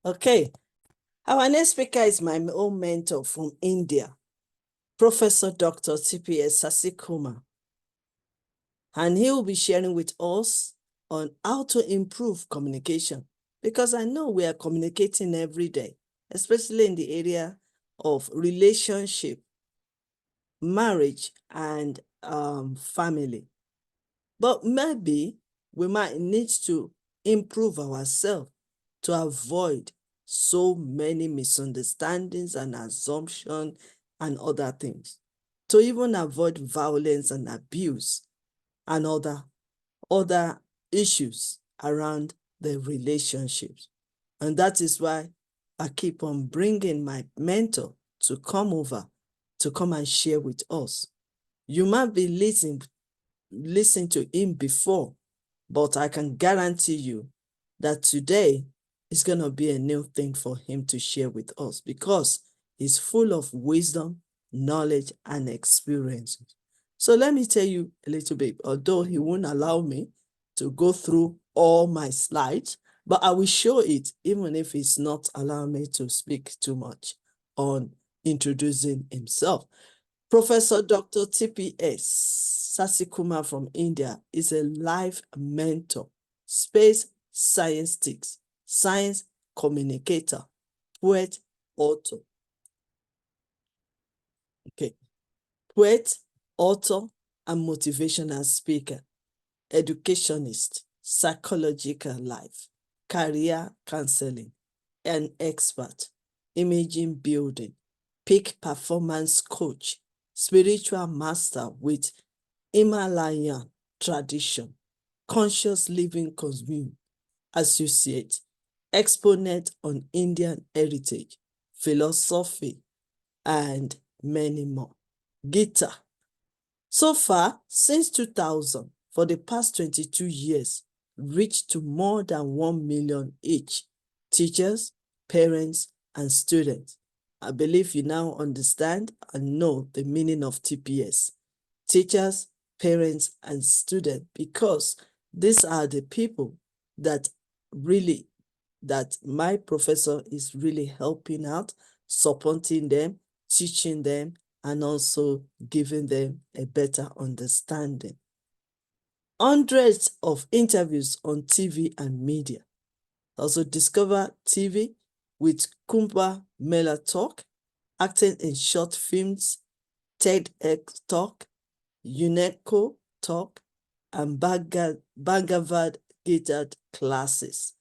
Okay, our next speaker is my own mentor from India, Professor Dr. TPS Sasikumar. And he will be sharing with us on how to improve communication, because I know we are communicating every day, especially in the area of relationship, marriage, and family. But maybe we might need to improve ourselves to avoid so many misunderstandings and assumptions and other things, to even avoid violence and abuse and other issues around the relationships. And that is why I keep on bringing my mentor to come over, to come and share with us. You might be listening to him before, but I can guarantee you that today is going to be a new thing for him to share with us, because he's full of wisdom, knowledge, and experiences. So let me tell you a little bit, although he won't allow me to go through all my slides, but I will show it, even if he's not allowing me to speak too much on introducing himself. Professor Dr. TPS Sasikumar from India is a life mentor, space scientist, science communicator, poet, author. Okay. Poet, author, and motivational speaker, educationist, psychological life, career counseling, an expert, imaging building, peak performance coach, spiritual master with Himalayan tradition, conscious living commune, associate, exponent on Indian heritage, philosophy, and many more. Gita. So far, since 2000, for the past 22 years, reached to more than 1 million each, teachers, parents, and students. I believe you now understand and know the meaning of TPS. Teachers, parents, and students, because these are the people that my professor is really helping out, supporting them, teaching them, and also giving them a better understanding. Hundreds of interviews on TV and media. Also discover TV with Kumba Mela Talk, acting in short films, TEDx Talk, UNESCO Talk, and Bhagavad Gita classes,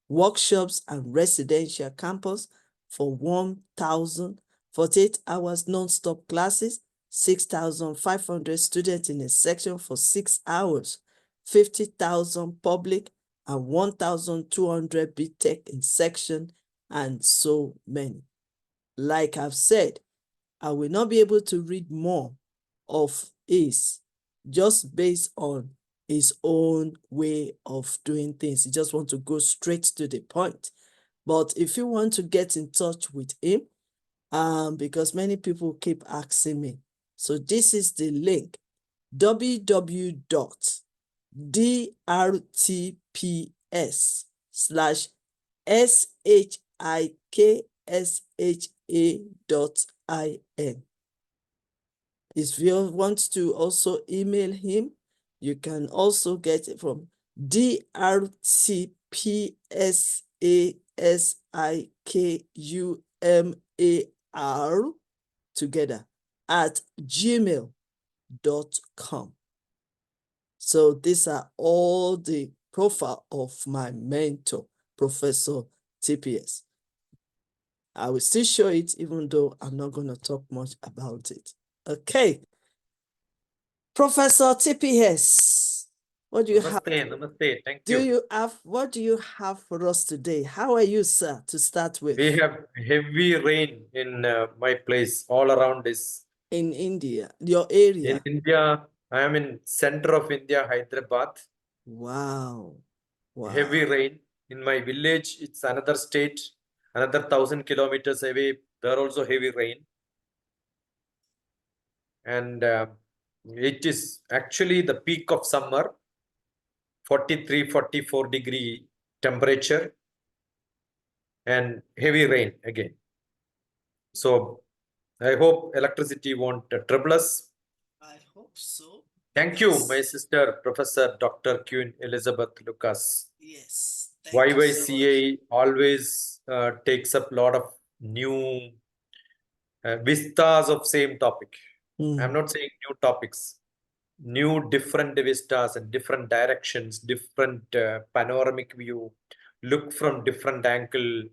workshops, and residential campus for 1,048 hours non-stop classes, 6,500 students in a section for 6 hours, 50,000 public and 1,200 BTech in section, and so many. Like I've said, I will not be able to read more of his, just based on his own way of doing things. He just want to go straight to the point. But if you want to get in touch with him, because many people keep asking me, so this is the link, www.drtps/shikssha.in. If you want to also email him, you can also get it from drtpsaSikumar together at gmail.com. So these are all the profile of my mentor, Professor TPS. I will still show it, even though I'm not going to talk much about it. Okay. Professor TPS, what do you have? Namaste. Thank you. What do you have for us today? How are you, sir, to start with? We have heavy rain in my place, all around this. In India, your area? In India, I am in center of India, Hyderabad. Wow. Wow. Heavy rain. In my village, it's another state, another 1,000 kilometers away. There also heavy rain. And it is actually the peak of summer, 43, 44 degree temperature, and heavy rain again. So I hope electricity won't trouble us. I hope so. Thank you, my sister, Professor Dr. Queen Elizabeth Lucas. Yes. Thank you so much. YYCI always takes up a lot of new vistas of same topic. I'm not saying new topics, new different vistas and different directions, different panoramic view, look from different angle,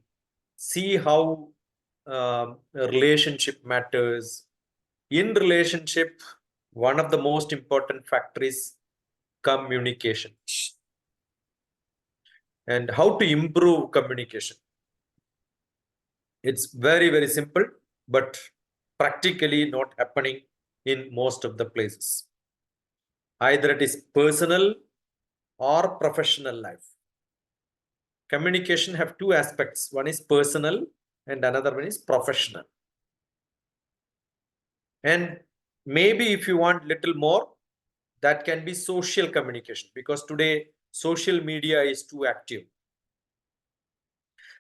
see how a relationship matters. In relationship, one of the most important factor is communication and how to improve communication. It's very, very simple, but practically not happening in most of the places. Either it is personal or professional life. Communication have two aspects. One is personal and another one is professional. And maybe if you want little more, that can be social communication, because today social media is too active.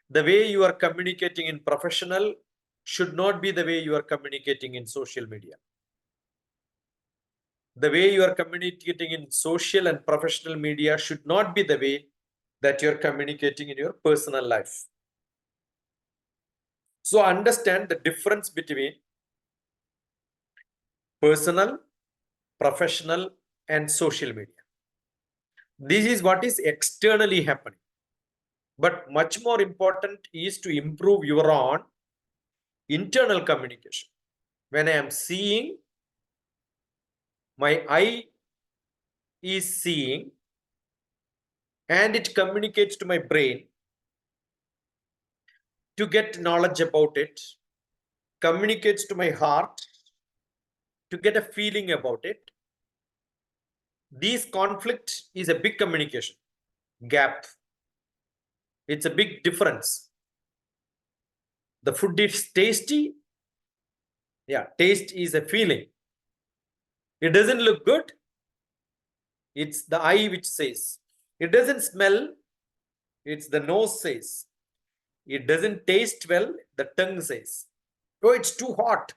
The way you are communicating in professional should not be the way you are communicating in social media. The way you are communicating in social and professional media should not be the way that you're communicating in your personal life. So understand the difference between personal, professional, and social media. This is what is externally happening. But much more important is to improve your own internal communication. When I am seeing, my eye is seeing, and it communicates to my brain to get knowledge about it, communicates to my heart to get a feeling about it. This conflict is a big communication gap. It's a big difference. The food is tasty. Yeah, taste is a feeling. It doesn't look good. It's the eye which says. It doesn't smell. It's the nose says. It doesn't taste well. The tongue says. Oh, it's too hot.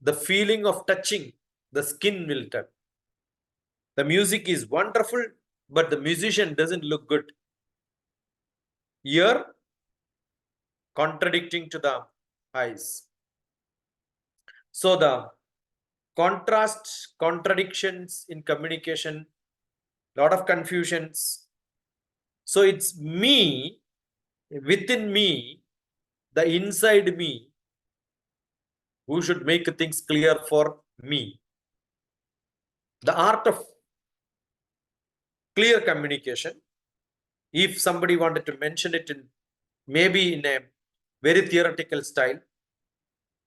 The feeling of touching the skin will tell. The music is wonderful, but the musician doesn't look good. Ear contradicting to the eyes. So the contrast, contradictions in communication, lot of confusions. So it's me, within me, the inside me, who should make things clear for me. The art of clear communication, if somebody wanted to mention it in maybe in a very theoretical style,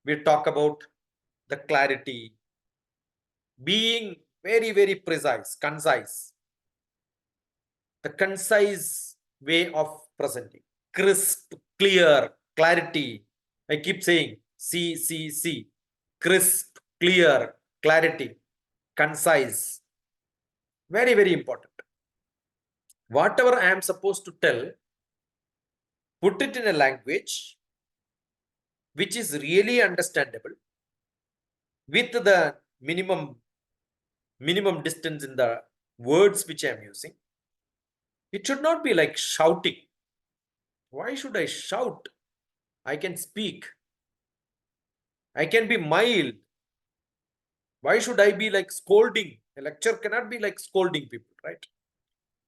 we talk about the clarity, being very, very precise, concise, the concise way of presenting, crisp, clear, clarity. I keep saying C, crisp, clear, clarity, concise. Very, very important. Whatever I am supposed to tell, put it in a language which is really understandable with the minimum distance in the words which I am using. It should not be like shouting. Why should I shout? I can speak. I can be mild. Why should I be like scolding? A lecture cannot be like scolding people, right?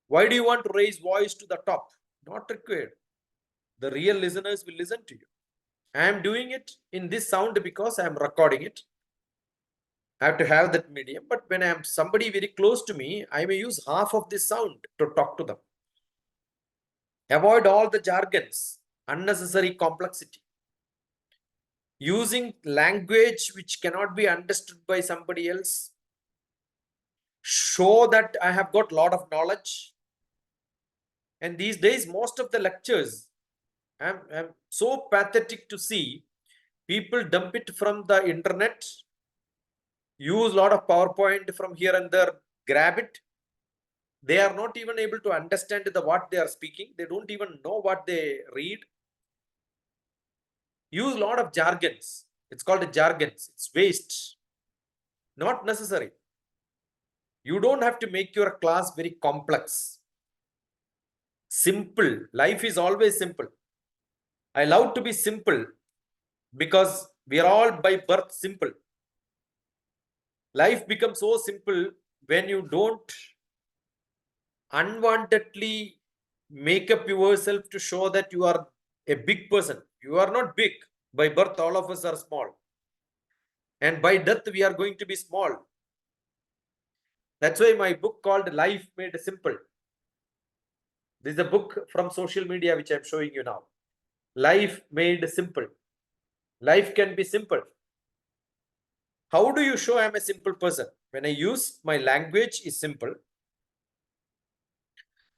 Why do you want to raise voice to the top? Not required. The real listeners will listen to you. I am doing it in this sound because I am recording it. I have to have that medium. But when I am somebody very close to me, I may use half of this sound to talk to them. Avoid all the jargons, unnecessary complexity. Using language which cannot be understood by somebody else. Show that I have got a lot of knowledge. And these days, most of the lectures, I'm so pathetic to see people dump it from the internet, use a lot of PowerPoint from here and there, grab it. They are not even able to understand what they are speaking. They don't even know what they read. Use a lot of jargons. It's called a jargons. It's waste. Not necessary. You don't have to make your class very complex. Simple. Life is always simple. I love to be simple because we are all by birth simple. Life becomes so simple when you don't unwantedly make up yourself to show that you are a big person. You are not big. By birth, all of us are small. And by death, we are going to be small. That's why my book called Life Made Simple. This is a book from social media which I'm showing you now. Life Made Simple. Life can be simple. How do you show I'm a simple person? When I use my language is simple.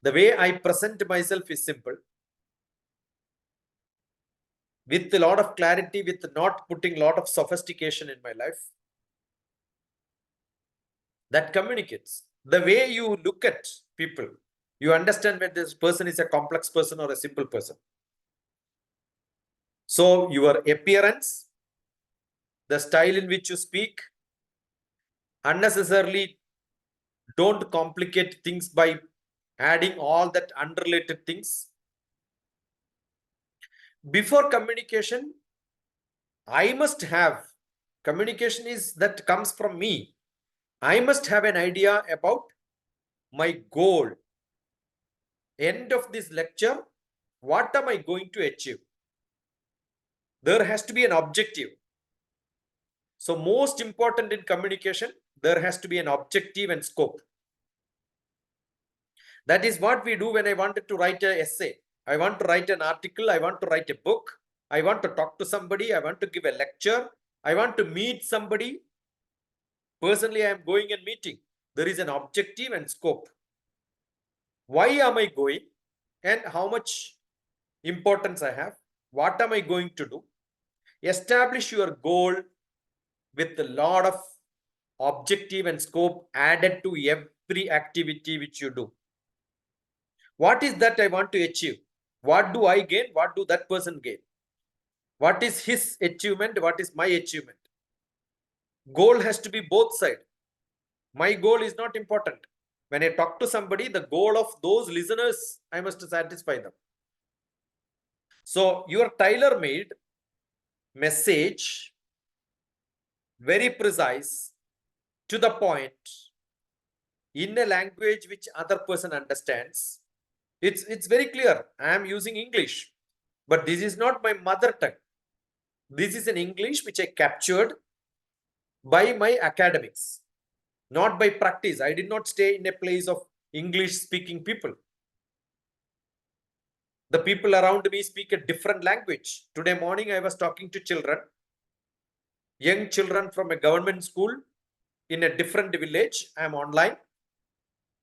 The way I present myself is simple. With a lot of clarity, with not putting a lot of sophistication in my life. That communicates. The way you look at people, you understand whether this person is a complex person or a simple person. So your appearance, the style in which you speak, unnecessarily don't complicate things by adding all that unrelated things. Before communication, I must have, communication is that comes from me. I must have an idea about my goal. End of this lecture, what am I going to achieve? There has to be an objective. So most important in communication, there has to be an objective and scope. That is what we do when I wanted to write an essay. I want to write an article. I want to write a book. I want to talk to somebody. I want to give a lecture. I want to meet somebody. Personally, I am going and meeting. There is an objective and scope. Why am I going and how much importance I have? What am I going to do? Establish your goal with a lot of objective and scope added to every activity which you do. What is that I want to achieve? What do I gain? What do that person gain? What is his achievement? What is my achievement? Goal has to be both sides. My goal is not important. When I talk to somebody, the goal of those listeners, I must satisfy them. So your tailor-made message, very precise, to the point, in a language which other person understands. It's very clear. I am using English, but this is not my mother tongue. This is an English which I captured by my academics, not by practice. I did not stay in a place of English speaking people. The people around me speak a different language. Today morning, I was talking to children, young children from a government school in a different village. I am online.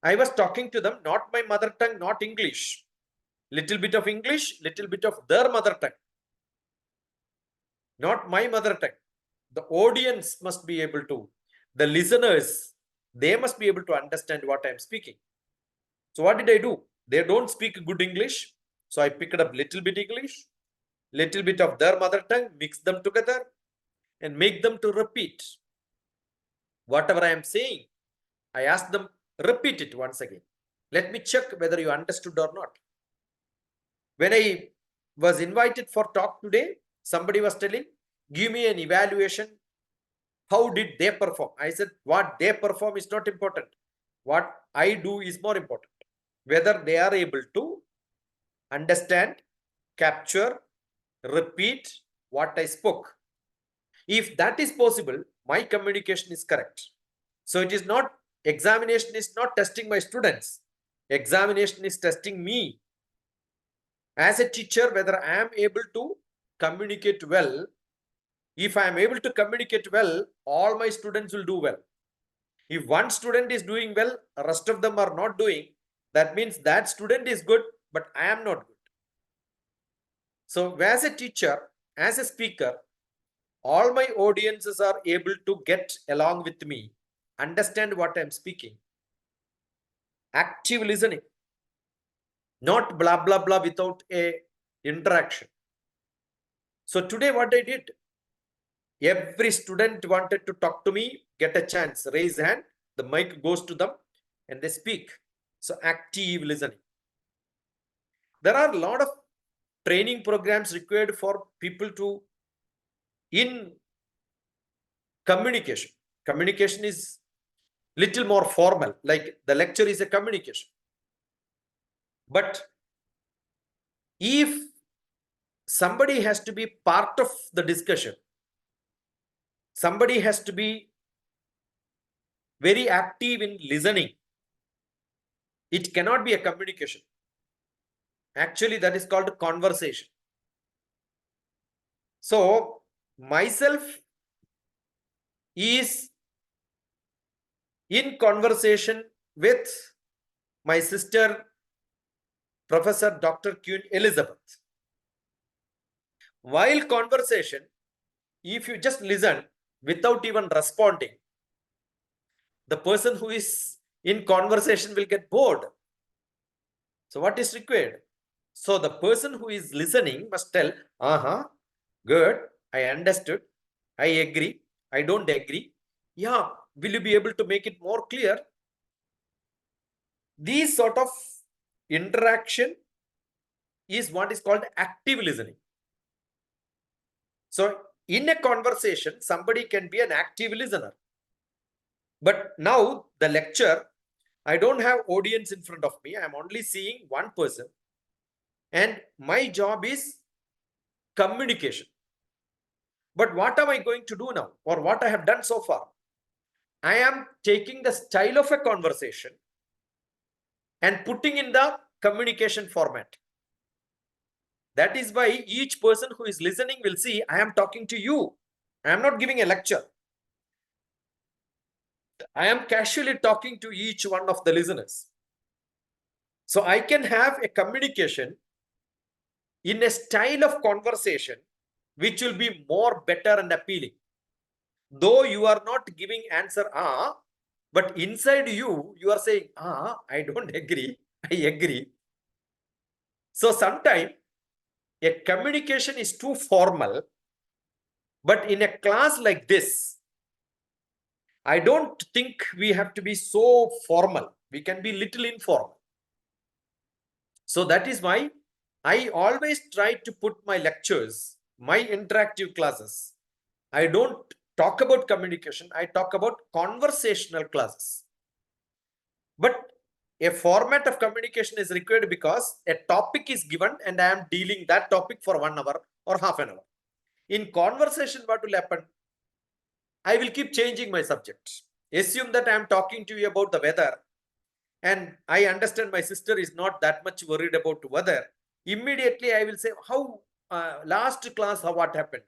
I was talking to them, not my mother tongue, not English. Little bit of English, little bit of their mother tongue. Not my mother tongue. The audience must be able to, the listeners, they must be able to understand what I'm speaking. So what did I do? They don't speak good English. So I picked up little bit English, little bit of their mother tongue, mix them together and make them to repeat. Whatever I am saying, I ask them, repeat it once again. Let me check whether you understood or not. When I was invited for talk today, somebody was telling, give me an evaluation. How did they perform? I said, what they perform is not important. What I do is more important. Whether they are able to understand, capture, repeat what I spoke. If that is possible, my communication is correct. So it is not, examination is not testing my students. Examination is testing me. As a teacher, whether I am able to communicate well. If I am able to communicate well, all my students will do well. If one student is doing well, rest of them are not doing, that means that student is good, but I am not good. So as a teacher, as a speaker, all my audiences are able to get along with me, understand what I'm speaking, active listening, not blah, blah, blah without a interaction. So today what I did, every student wanted to talk to me, get a chance, raise hand, the mic goes to them and they speak. So active listening. There are a lot of training programs required for people to in communication. Communication is little more formal, like the lecture is a communication. But if somebody has to be part of the discussion, somebody has to be very active in listening, it cannot be a communication. Actually, that is called conversation. So myself is in conversation with my sister, Professor Dr. Queen Elizabeth. While conversation, if you just listen without even responding, the person who is in conversation will get bored. So what is required? So the person who is listening must tell, good, I understood, I agree, I don't agree. Yeah, will you be able to make it more clear? These sort of interaction is what is called active listening. So in a conversation, somebody can be an active listener. But now the lecture, I don't have audience in front of me. I'm only seeing one person. And my job is communication. But what am I going to do now? Or what I have done so far? I am taking the style of a conversation and putting in the communication format. That is why each person who is listening will see, I am talking to you. I am not giving a lecture. I am casually talking to each one of the listeners. So I can have a communication in a style of conversation which will be more better and appealing. Though you are not giving answer, but inside you are saying, I don't agree, I agree. So sometimes a communication is too formal, but in a class like this, I don't think we have to be so formal. We can be little informal. So that is why I always try to put my lectures, my interactive classes. I don't talk about communication. I talk about conversational classes. But a format of communication is required because a topic is given and I am dealing that topic for 1 hour or half an hour. In conversation, what will happen? I will keep changing my subject. Assume that I am talking to you about the weather and I understand my sister is not that much worried about weather. Immediately I will say, how last class, what happened?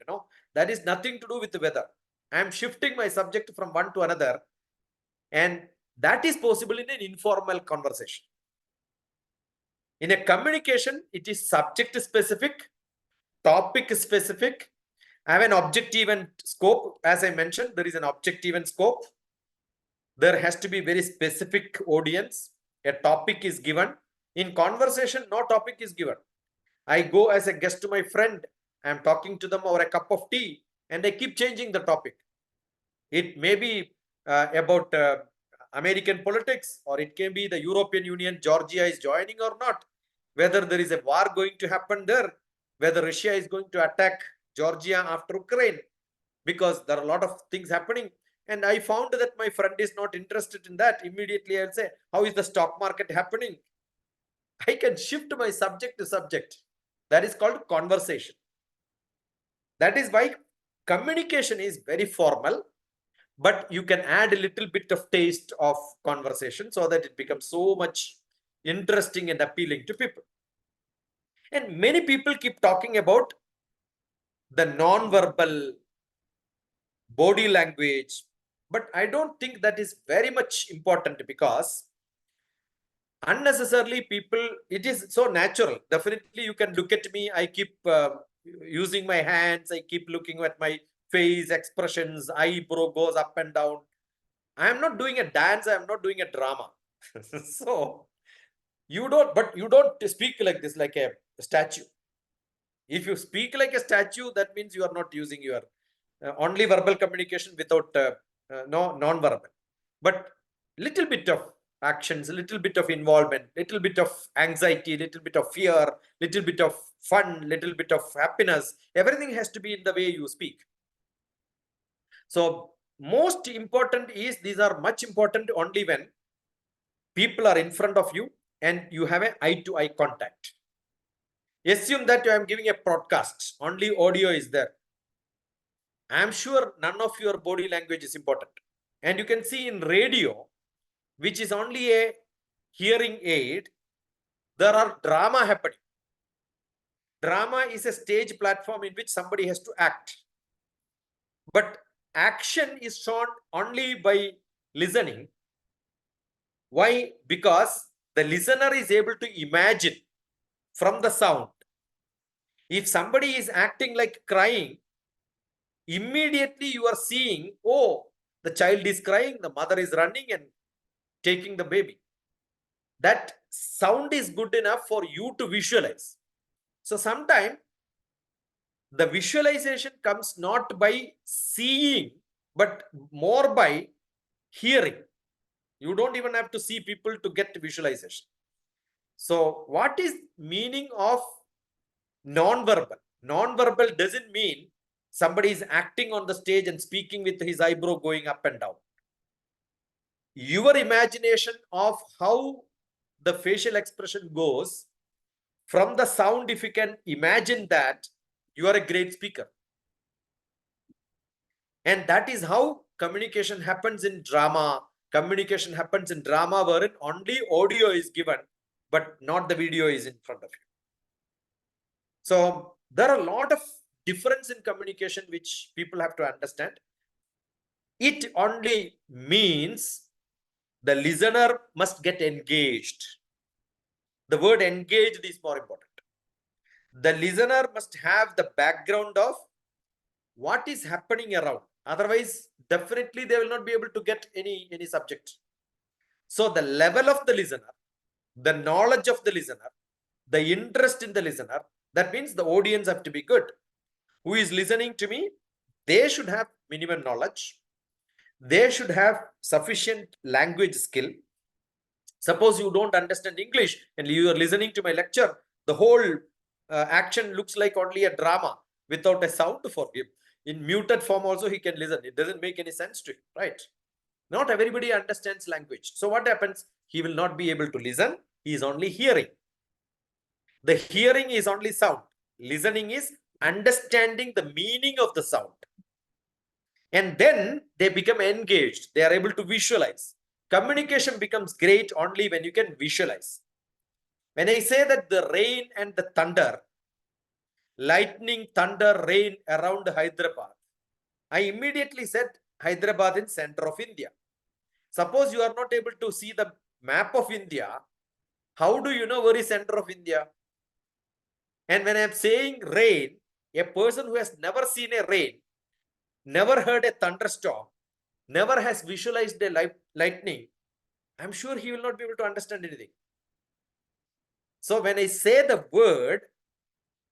That is nothing to do with the weather. I am shifting my subject from one to another, and that is possible in an informal conversation. In a communication, it is subject specific, topic specific. I have an objective and scope. As I mentioned, there is an objective and scope. There has to be very specific audience. A topic is given. In conversation, no topic is given. I go as a guest to my friend. I am talking to them over a cup of tea and I keep changing the topic. It may be about American politics, or it can be the European Union, Georgia is joining or not, whether there is a war going to happen there, whether Russia is going to attack Georgia after Ukraine, because there are a lot of things happening. And I found that my friend is not interested in that. Immediately I'll say, how is the stock market happening? I can shift my subject to subject. That is called conversation. That is why communication is very formal, but you can add a little bit of taste of conversation so that it becomes so much interesting and appealing to people. And many people keep talking about the non-verbal body language, but I don't think that is very much important, because unnecessarily people, it is so natural. Definitely you can look at me, I keep using my hands, I keep looking at my face expressions, eyebrow goes up and down. I am not doing a dance, I am not doing a drama. So you don't speak like this, like a statue. If you speak like a statue, that means you are not using your only verbal communication without no non-verbal. But little bit of actions, little bit of involvement, little bit of anxiety, little bit of fear, little bit of fun, little bit of happiness, everything has to be in the way you speak. So most important is, these are much important only when people are in front of you and you have an eye-to-eye contact. Assume that I am giving a broadcast, only audio is there. I am sure none of your body language is important. And you can see in radio, which is only a hearing aid, there are drama happening. Drama is a stage platform in which somebody has to act. But action is shown only by listening. Why? Because the listener is able to imagine from the sound. If somebody is acting like crying, immediately you are seeing, oh, the child is crying, the mother is running and taking the baby. That sound is good enough for you to visualize. So sometimes the visualization comes not by seeing, but more by hearing. You don't even have to see people to get visualization. So what is meaning of non-verbal? Non-verbal doesn't mean somebody is acting on the stage and speaking with his eyebrow going up and down. Your imagination of how the facial expression goes from the sound, if you can imagine that, you are a great speaker. And that is how communication happens in drama. Communication happens in drama wherein only audio is given, but not the video is in front of you. So there are a lot of difference in communication which people have to understand. It only means the listener must get engaged. The word engaged is more important. The listener must have the background of what is happening around. Otherwise, definitely they will not be able to get any subject. So the level of the listener, the knowledge of the listener, the interest in the listener, that means the audience have to be good. Who is listening to me? They should have minimum knowledge. They should have sufficient language skill. Suppose you don't understand English and you are listening to my lecture, the whole action looks like only a drama without a sound for him. In muted form also he can listen. It doesn't make any sense to him, right? Not everybody understands language. So what happens? He will not be able to listen. He is only hearing. The hearing is only sound. Listening is understanding the meaning of the sound. And then they become engaged. They are able to visualize. Communication becomes great only when you can visualize. When I say that the rain and the thunder, lightning, thunder, rain around Hyderabad, I immediately said Hyderabad in center of India. Suppose you are not able to see the map of India, how do you know where is center of India? And when I am saying rain, a person who has never seen a rain, never heard a thunderstorm, never has visualized a lightning, I'm sure he will not be able to understand anything. So when I say the word,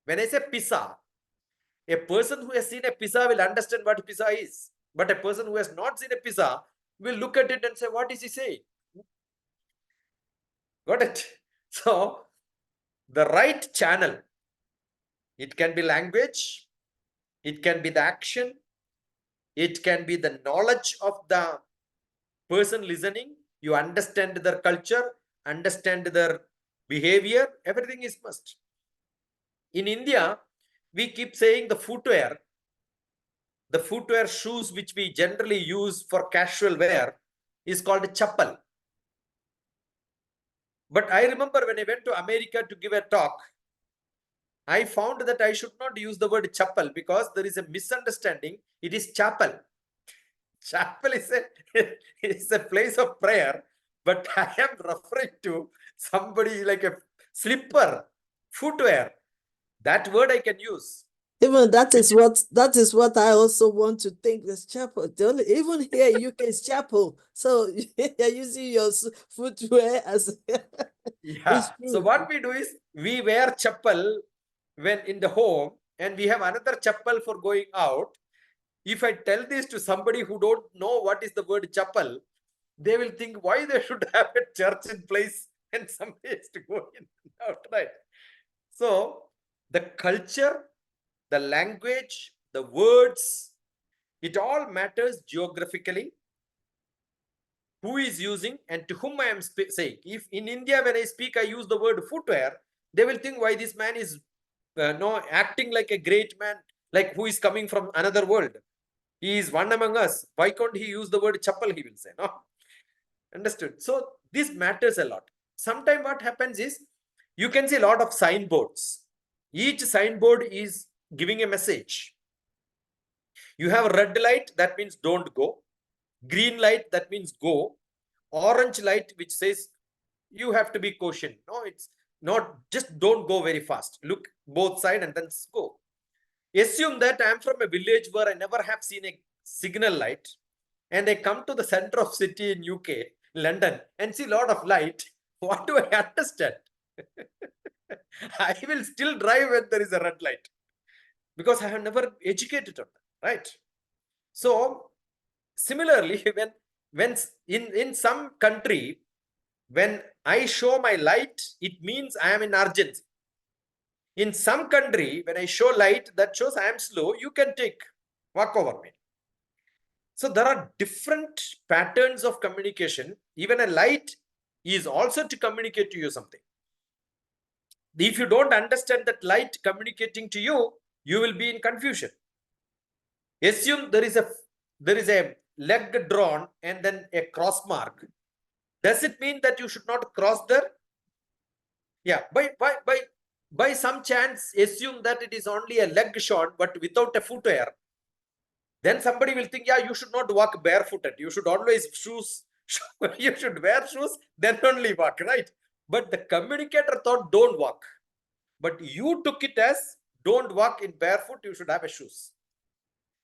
when I say pizza, a person who has seen a pizza will understand what pizza is. But a person who has not seen a pizza will look at it and say, what is he saying? Got it? So the right channel, it can be language, it can be the action, it can be the knowledge of the person listening. You understand their culture, understand their behavior, everything is must. In India, we keep saying the footwear shoes which we generally use for casual wear is called a chappal. But I remember when I went to America to give a talk, I found that I should not use the word chapel because there is a misunderstanding. It is chapel. Chapel is a place of prayer, but I am referring to somebody like a slipper, footwear. That word I can use. Even that is what I also want to think. This chapel, even here in UK is chapel. So you're using your footwear as Yeah. it's So true. what we do is we wear chappal when in the home, and we have another chappal for going out. If I tell this to somebody who don't know what is the word chapel, they will think why they should have a church in place and some place to go in and out, right? So the culture, the language, the words, it all matters geographically. Who is using and to whom I am saying. If in India, when I speak, I use the word footwear, they will think why this man is no acting like a great man, like who is coming from another world. He is one among us. Why can't he use the word chappal? He will say, no. Understood. So this matters a lot. Sometimes what happens is you can see a lot of signboards. Each signboard is giving a message. You have a red light, that means don't go. Green light, that means go. Orange light, which says you have to be caution. No, it's not just don't go very fast. Look both side and then go. Assume that I am from a village where I never have seen a signal light, and I come to the center of city in UK, London, and see a lot of light. What do I understand? I will still drive when there is a red light because I have never educated on that, right? So similarly, when in some country, when I show my light, it means I am in urgency. In some country, when I show light, that shows I am slow, you can walk over me. So there are different patterns of communication. Even a light is also to communicate to you something. If you don't understand that light communicating to you, you will be in confusion. Assume there is a leg drawn and then a cross mark. Does it mean that you should not cross there? Yeah, by some chance, assume that it is only a leg shot, but without a footwear. Then somebody will think, yeah, you should not walk barefooted. You should always shoes. You should wear shoes, then only walk, right? But the communicator thought, don't walk. But you took it as, don't walk in barefoot. You should have a shoes.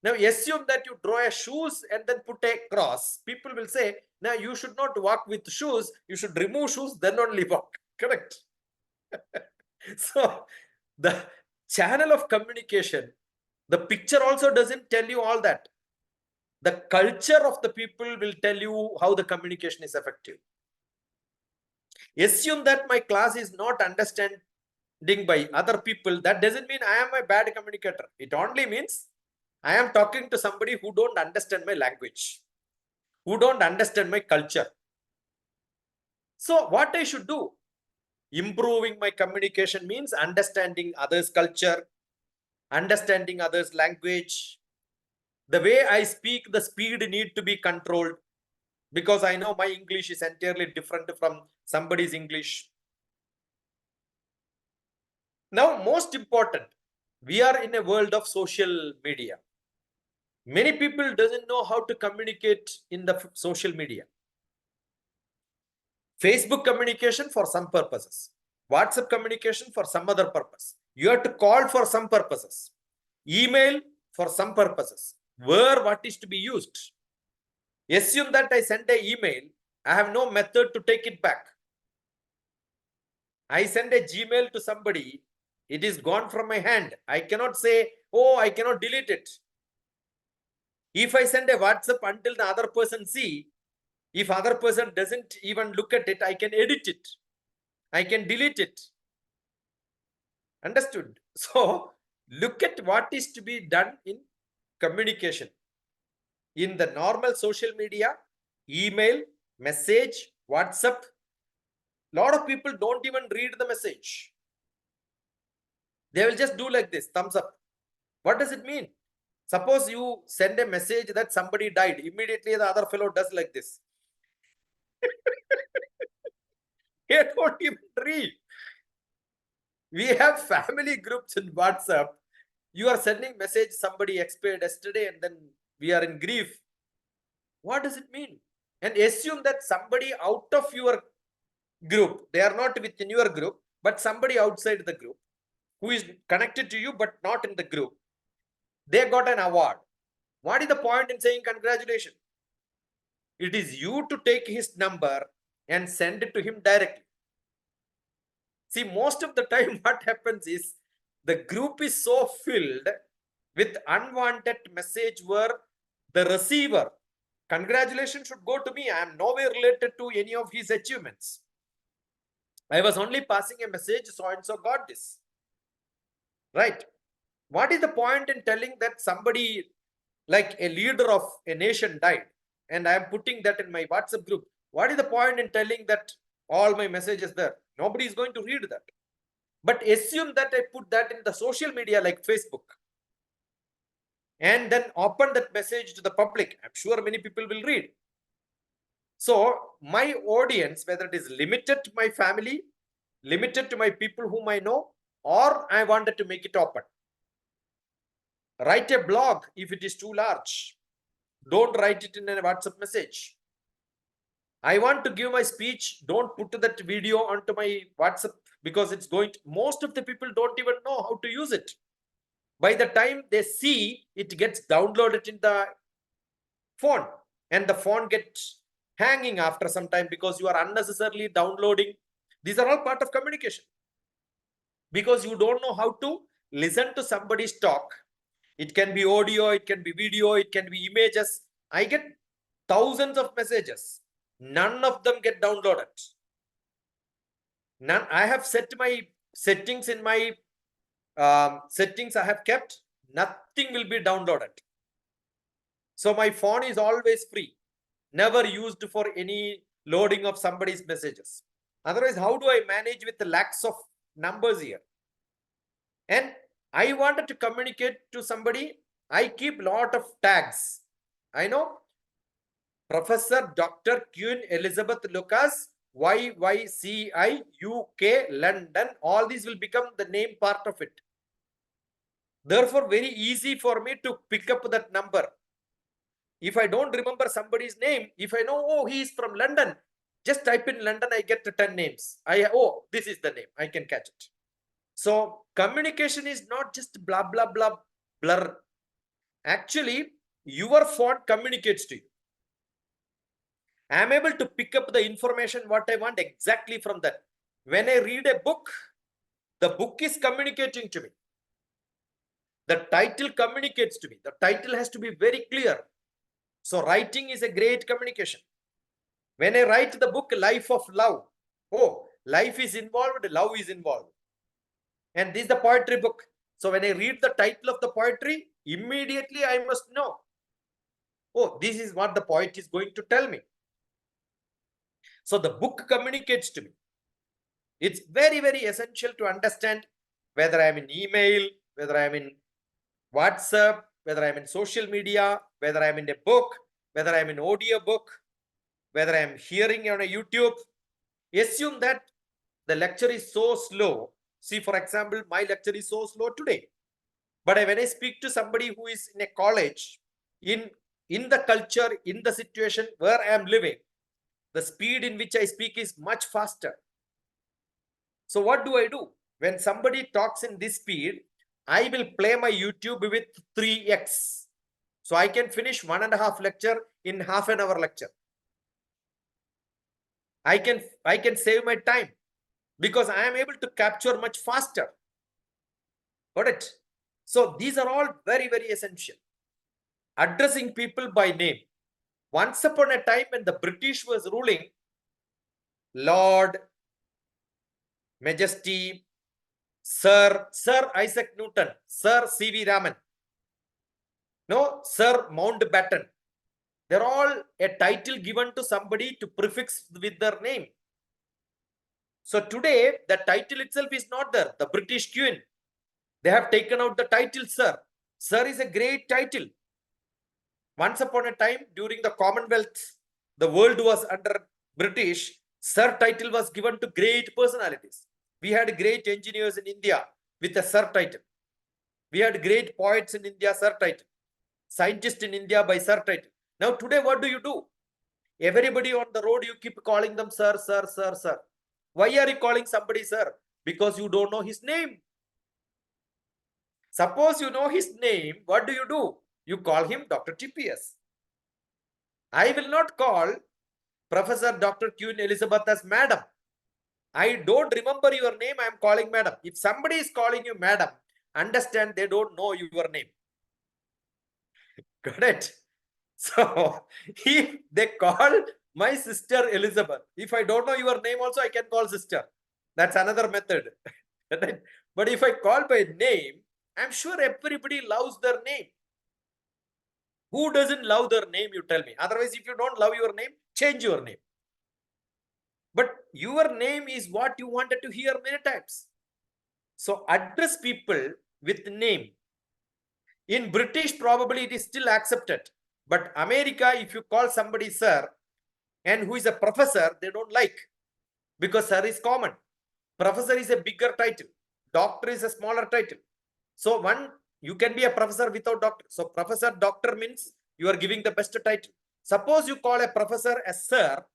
Now assume that you draw a shoes and then put a cross. People will say, now you should not walk with shoes. You should remove shoes, then only walk. Correct. So the channel of communication, the picture also doesn't tell you all that. The culture of the people will tell you how the communication is effective. Assume that my class is not understanding by other people. That doesn't mean I am a bad communicator. It only means I am talking to somebody who don't understand my language, who don't understand my culture. So what I should do? Improving my communication means understanding others' culture, understanding others' language. The way I speak, the speed need to be controlled because I know my English is entirely different from somebody's English. Now, most important, we are in a world of social media. Many people doesn't know how to communicate in the social media. Facebook communication for some purposes, WhatsApp communication for some other purpose. You have to call for some purposes, email for some purposes. Where what is to be used? Assume that I send an email, I have no method to take it back. I send a Gmail to somebody, it is gone from my hand. I cannot say, oh, I cannot delete it. If I send a WhatsApp until the other person see, if other person doesn't even look at it, I can edit it. I can delete it. Understood? So look at what is to be done in communication. In the normal social media, email, message, WhatsApp, lot of people don't even read the message. They will just do like this, thumbs up. What does it mean? Suppose you send a message that somebody died. Immediately the other fellow does like this. They don't even read. We have family groups in WhatsApp. You are sending message, somebody expired yesterday, and then we are in grief. What does it mean? And assume that somebody out of your group, they are not within your group, but somebody outside the group who is connected to you but not in the group, They got an award. What is the point in saying congratulations? It is you to take his number and send it to him directly. See, most of the time what happens is the group is so filled with unwanted message where the receiver, congratulations should go to me. I am nowhere related to any of his achievements. I was only passing a message, so and so got this. Right? What is the point in telling that somebody like a leader of a nation died and I am putting that in my WhatsApp group? What is the point in telling that all my messages there? Nobody is going to read that. But assume that I put that in the social media like Facebook and then open that message to the public. I'm sure many people will read. So my audience, whether it is limited to my family, limited to my people whom I know, or I wanted to make it open. Write a blog if it is too large. Don't write it in a WhatsApp message. I want to give my speech. Don't put that video onto my WhatsApp because it's going to, most of the people don't even know how to use it. By the time they see, it gets downloaded in the phone and the phone gets hanging after some time because you are unnecessarily downloading. These are all part of communication because you don't know how to listen to somebody's talk. It can be audio, it can be video, it can be images. I get thousands of messages. None of them get downloaded. None. I have set my settings in my settings I have kept. Nothing will be downloaded. So my phone is always free, never used for any loading of somebody's messages. Otherwise, how do I manage with the lakhs of numbers here? And I wanted to communicate to somebody. I keep lot of tags. I know Professor Dr. Queen Elizabeth Lucas, Y.Y.C.I, UK, London. All these will become the name part of it. Therefore, very easy for me to pick up that number. If I don't remember somebody's name, if I know, oh, he is from London, just type in London, I get 10 names. Oh, this is the name. I can catch it. So communication is not just blah, blah, blah, blur. Actually, your phone communicates to you. I am able to pick up the information what I want exactly from that. When I read a book, the book is communicating to me. The title communicates to me. The title has to be very clear. So writing is a great communication. When I write the book Life of Love, oh, life is involved, love is involved. And this is the poetry book. So when I read the title of the poetry, immediately I must know, oh, this is what the poet is going to tell me. So the book communicates to me. It's very, very essential to understand whether I'm in email, whether I'm in WhatsApp, whether I'm in social media, whether I'm in a book, whether I'm in audio book, whether I'm hearing on a YouTube. Assume that the lecture is so slow. See, for example, my lecture is so slow today. But when I speak to somebody who is in a college, in the culture, in the situation where I am living, the speed in which I speak is much faster. So what do I do? When somebody talks in this speed, I will play my YouTube with 3x. So I can finish 1.5 lecture in half an hour lecture. I can save my time because I am able to capture much faster. Got it? So these are all very, very essential. Addressing people by name. Once upon a time when the British was ruling, Lord, Majesty, Sir Isaac Newton, Sir C.V. Raman, no, Sir Mountbatten. They're all a title given to somebody to prefix with their name. So today, the title itself is not there. The British Queen, they have taken out the title Sir. Sir is a great title. Once upon a time, during the Commonwealth, the world was under British. Sir title was given to great personalities. We had great engineers in India with a Sir title. We had great poets in India, Sir title. Scientists in India by Sir title. Now today, what do? Everybody on the road, you keep calling them Sir, Sir, Sir, Sir. Why are you calling somebody Sir? Because you don't know his name. Suppose you know his name, what do? You call him Dr. TPS. I will not call Professor Dr. Queen Elizabeth as Madam. I don't remember your name, I am calling Madam. If somebody is calling you Madam, understand they don't know your name. Got it? So, if they call my sister Elizabeth, if I don't know your name also, I can call sister. That's another method. But if I call by name, I'm sure everybody loves their name. Who doesn't love their name, you tell me. Otherwise, if you don't love your name, change your name. But your name is what you wanted to hear many times. So address people with name. In British, probably it is still accepted. But America, if you call somebody sir and who is a professor, they don't like, because sir is common. Professor is a bigger title. Doctor is a smaller title. So you can be a professor without doctor. So professor, doctor means you are giving the best title. Suppose you call a professor a sir,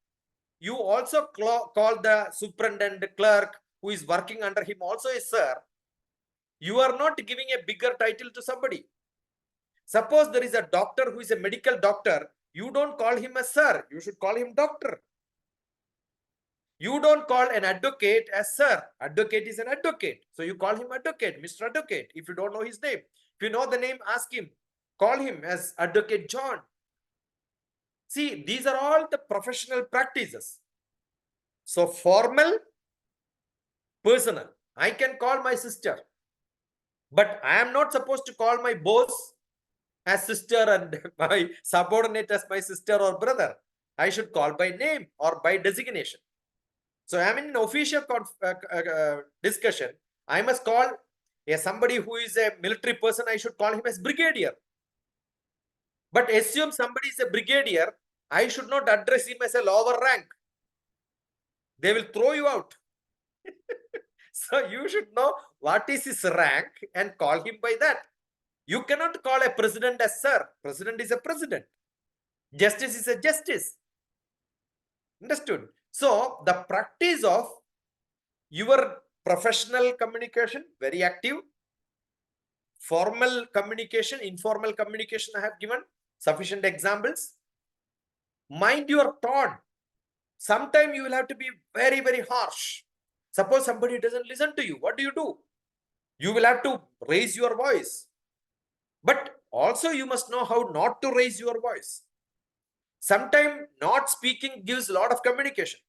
you also call the superintendent, clerk who is working under him also a sir. You are not giving a bigger title to somebody. Suppose there is a doctor who is a medical doctor, you don't call him a sir, you should call him doctor. You don't call an advocate as sir. Advocate is an advocate. So you call him advocate, Mr. Advocate, if you don't know his name. If you know the name, ask him. Call him as Advocate John. See, these are all the professional practices. So formal, personal. I can call my sister, but I am not supposed to call my boss as sister and my subordinate as my sister or brother. I should call by name or by designation. So I'm in an official discussion. I must call somebody who is a military person. I should call him as brigadier. But assume somebody is a brigadier, I should not address him as a lower rank. They will throw you out. So you should know what is his rank and call him by that. You cannot call a president as sir. President is a president. Justice is a justice. Understood? So the practice of your professional communication, very active. Formal communication, informal communication, I have given sufficient examples. Mind your tone. Sometimes you will have to be very, very harsh. Suppose somebody doesn't listen to you. What do? You will have to raise your voice. But also you must know how not to raise your voice. Sometimes not speaking gives a lot of communication.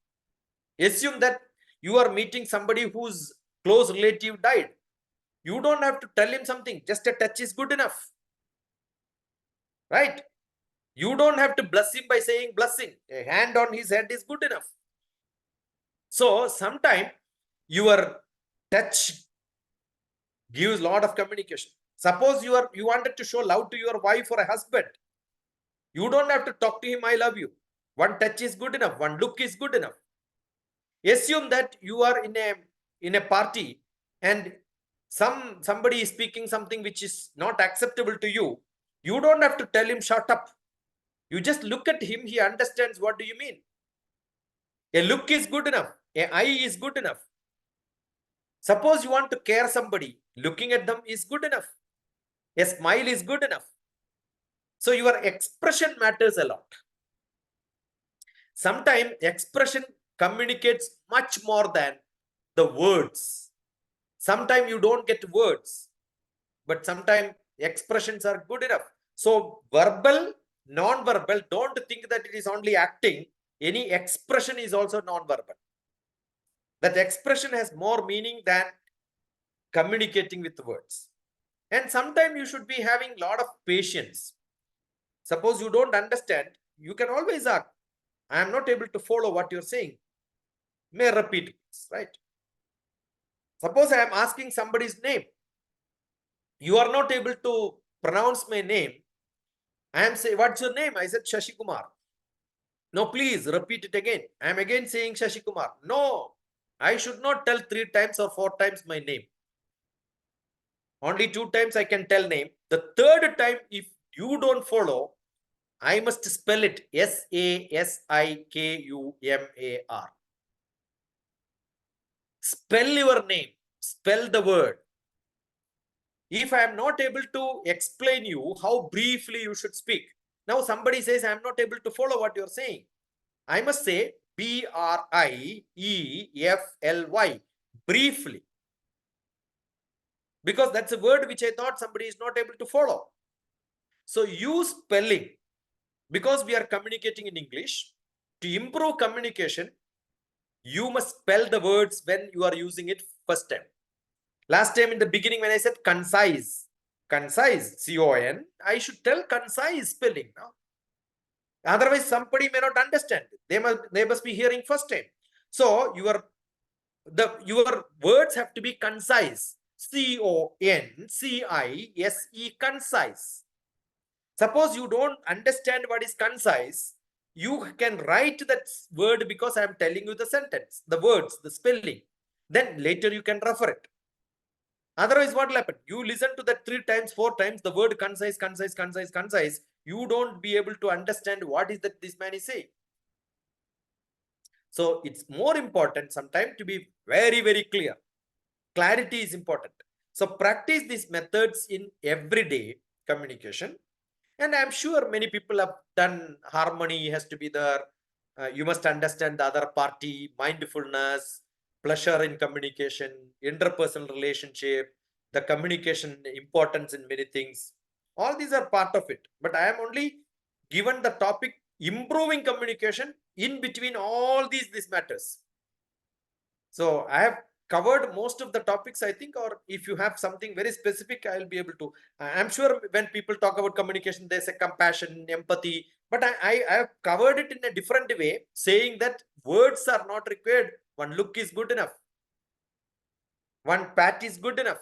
Assume that you are meeting somebody whose close relative died. You don't have to tell him something. Just a touch is good enough. Right? You don't have to bless him by saying blessing. A hand on his head is good enough. So sometimes your touch gives a lot of communication. Suppose you wanted to show love to your wife or a husband. You don't have to talk to him, I love you. One touch is good enough. One look is good enough. Assume that you are in a party and somebody is speaking something which is not acceptable to you. You don't have to tell him shut up. You just look at him, he understands what do you mean. A look is good enough. An eye is good enough. Suppose you want to care somebody, looking at them is good enough. A smile is good enough. So your expression matters a lot. Sometimes expression communicates much more than the words. Sometimes you don't get words, but sometimes expressions are good enough. So verbal, non-verbal, don't think that it is only acting. Any expression is also non-verbal. That expression has more meaning than communicating with words. And sometimes you should be having a lot of patience. Suppose you don't understand, you can always ask, I am not able to follow what you're saying. May I repeat this, right? Suppose I am asking somebody's name. You are not able to pronounce my name. I am saying, what's your name? I said Sasikumar. No, please repeat it again. I am again saying Sasikumar. No, I should not tell 3 times or 4 times my name. Only 2 times I can tell name. The third time, if you don't follow, I must spell it Sasikumar. Spell your name. Spell the word. If I am not able to explain you how briefly you should speak, now somebody says I am not able to follow what you are saying, I must say BRIEFLY, briefly, because that's a word which I thought somebody is not able to follow. So use spelling, because we are communicating in English. To improve communication, you must spell the words when you are using it first time. Last time in the beginning when I said concise, C-O-N, I should tell concise spelling now. Otherwise, somebody may not understand. They must be hearing first time. So your words have to be concise. C-O-N-C-I-S-E, concise. Suppose you don't understand what is concise, you can write that word because I am telling you the sentence, the words, the spelling. Then later you can refer it. Otherwise, what will happen? You listen to that 3 times, 4 times, the word concise, concise, concise, concise. You don't be able to understand what is that this man is saying. So it's more important sometimes to be very, very clear. Clarity is important. So practice these methods in everyday communication. And I'm sure many people have done. Harmony has to be there. You must understand the other party, mindfulness, pleasure in communication, interpersonal relationship, the communication importance in many things. All these are part of it. But I am only given the topic improving communication in between all these matters. So I have covered most of the topics, I think, or if you have something very specific, I'll be able to. I'm sure when people talk about communication, they say compassion, empathy, but I have covered it in a different way, saying that words are not required. One look is good enough. One pat is good enough.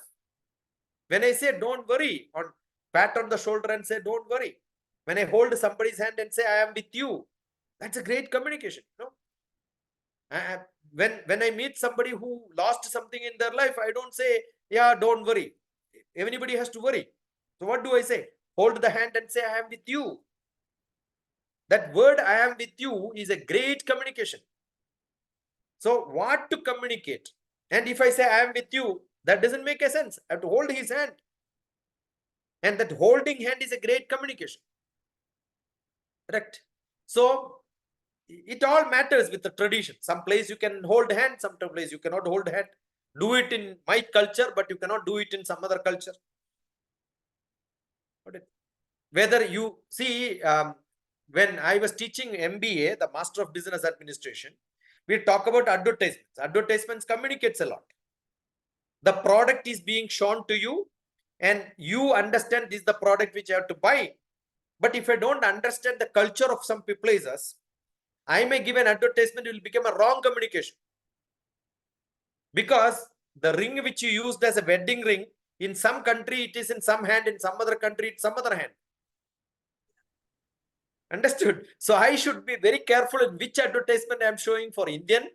When I say don't worry, on pat on the shoulder and say don't worry. When I hold somebody's hand and say I am with you, that's a great communication. No? When I meet somebody who lost something in their life, I don't say, yeah, don't worry. Everybody has to worry. So what do I say? Hold the hand and say, I am with you. That word, I am with you, is a great communication. So what to communicate? And if I say, I am with you, that doesn't make a sense. I have to hold his hand. And that holding hand is a great communication. Correct? So it all matters with the tradition. Some place you can hold hand, some place you cannot hold hand. Do it in my culture, but you cannot do it in some other culture. Whether you see, when I was teaching MBA, the Master of Business Administration, we talk about advertisements. Advertisements communicates a lot. The product is being shown to you and you understand this is the product which you have to buy. But if I don't understand the culture of some places, I may give an advertisement, it will become a wrong communication. Because the ring which you used as a wedding ring, in some country it is in some hand, in some other country it's some other hand. Understood? So I should be very careful in which advertisement I am showing for Indian,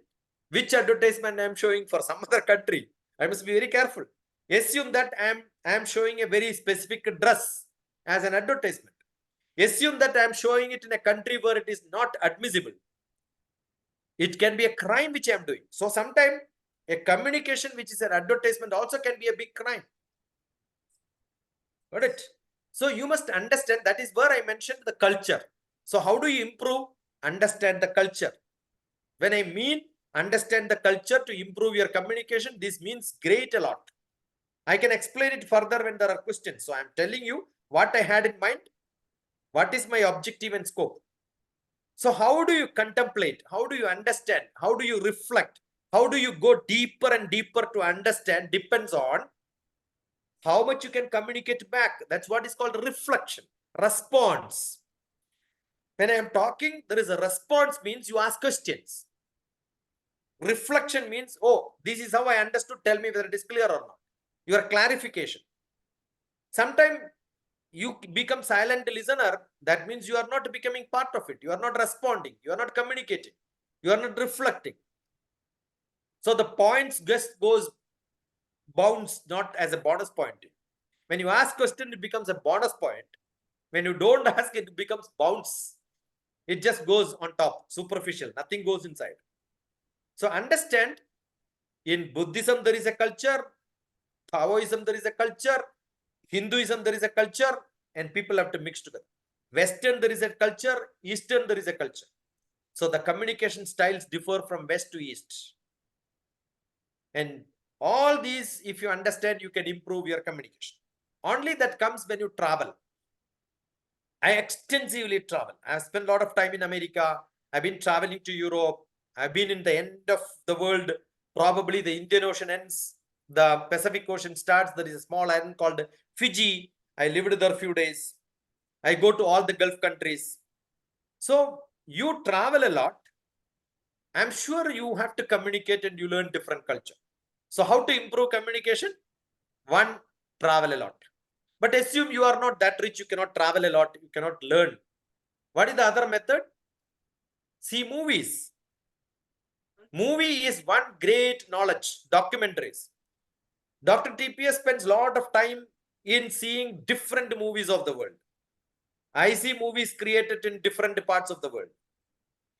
which advertisement I am showing for some other country. I must be very careful. Assume that I am showing a very specific dress as an advertisement. Assume that I am showing it in a country where it is not admissible. It can be a crime which I am doing. So sometimes a communication which is an advertisement also can be a big crime. Got it? So you must understand, that is where I mentioned the culture. So how do you improve? Understand the culture. When I mean understand the culture to improve your communication, this means great a lot. I can explain it further when there are questions. So I'm telling you what I had in mind. What is my objective and scope? So how do you contemplate? How do you understand? How do you reflect? How do you go deeper and deeper to understand? Depends on how much you can communicate back. That's what is called reflection, response. When I am talking, there is a response, means you ask questions. Reflection means, oh, this is how I understood. Tell me whether it is clear or not. Your clarification. Sometimes you become silent listener. That means you are not becoming part of it. You are not responding. You are not communicating. You are not reflecting. So the points just goes bounce, not as a bonus point. When you ask question, it becomes a bonus point. When you don't ask, it becomes bounce. It just goes on top, superficial. Nothing goes inside. So understand, in Buddhism, there is a culture. Taoism, there is a culture. Hinduism, there is a culture and people have to mix together. Western, there is a culture. Eastern, there is a culture. So the communication styles differ from west to east. And all these, if you understand, you can improve your communication. Only that comes when you travel. I extensively travel. I've spent a lot of time in America. I've been traveling to Europe. I've been in the end of the world. Probably the Indian Ocean ends. The Pacific Ocean starts. There is a small island called Fiji. I lived there a few days. I go to all the Gulf countries. So you travel a lot. I'm sure you have to communicate and you learn different culture. So how to improve communication? One, travel a lot. But assume you are not that rich, you cannot travel a lot, you cannot learn. What is the other method? See movies. Movie is one great knowledge, documentaries. Dr. TPS spends a lot of time in seeing different movies of the world. I see movies created in different parts of the world.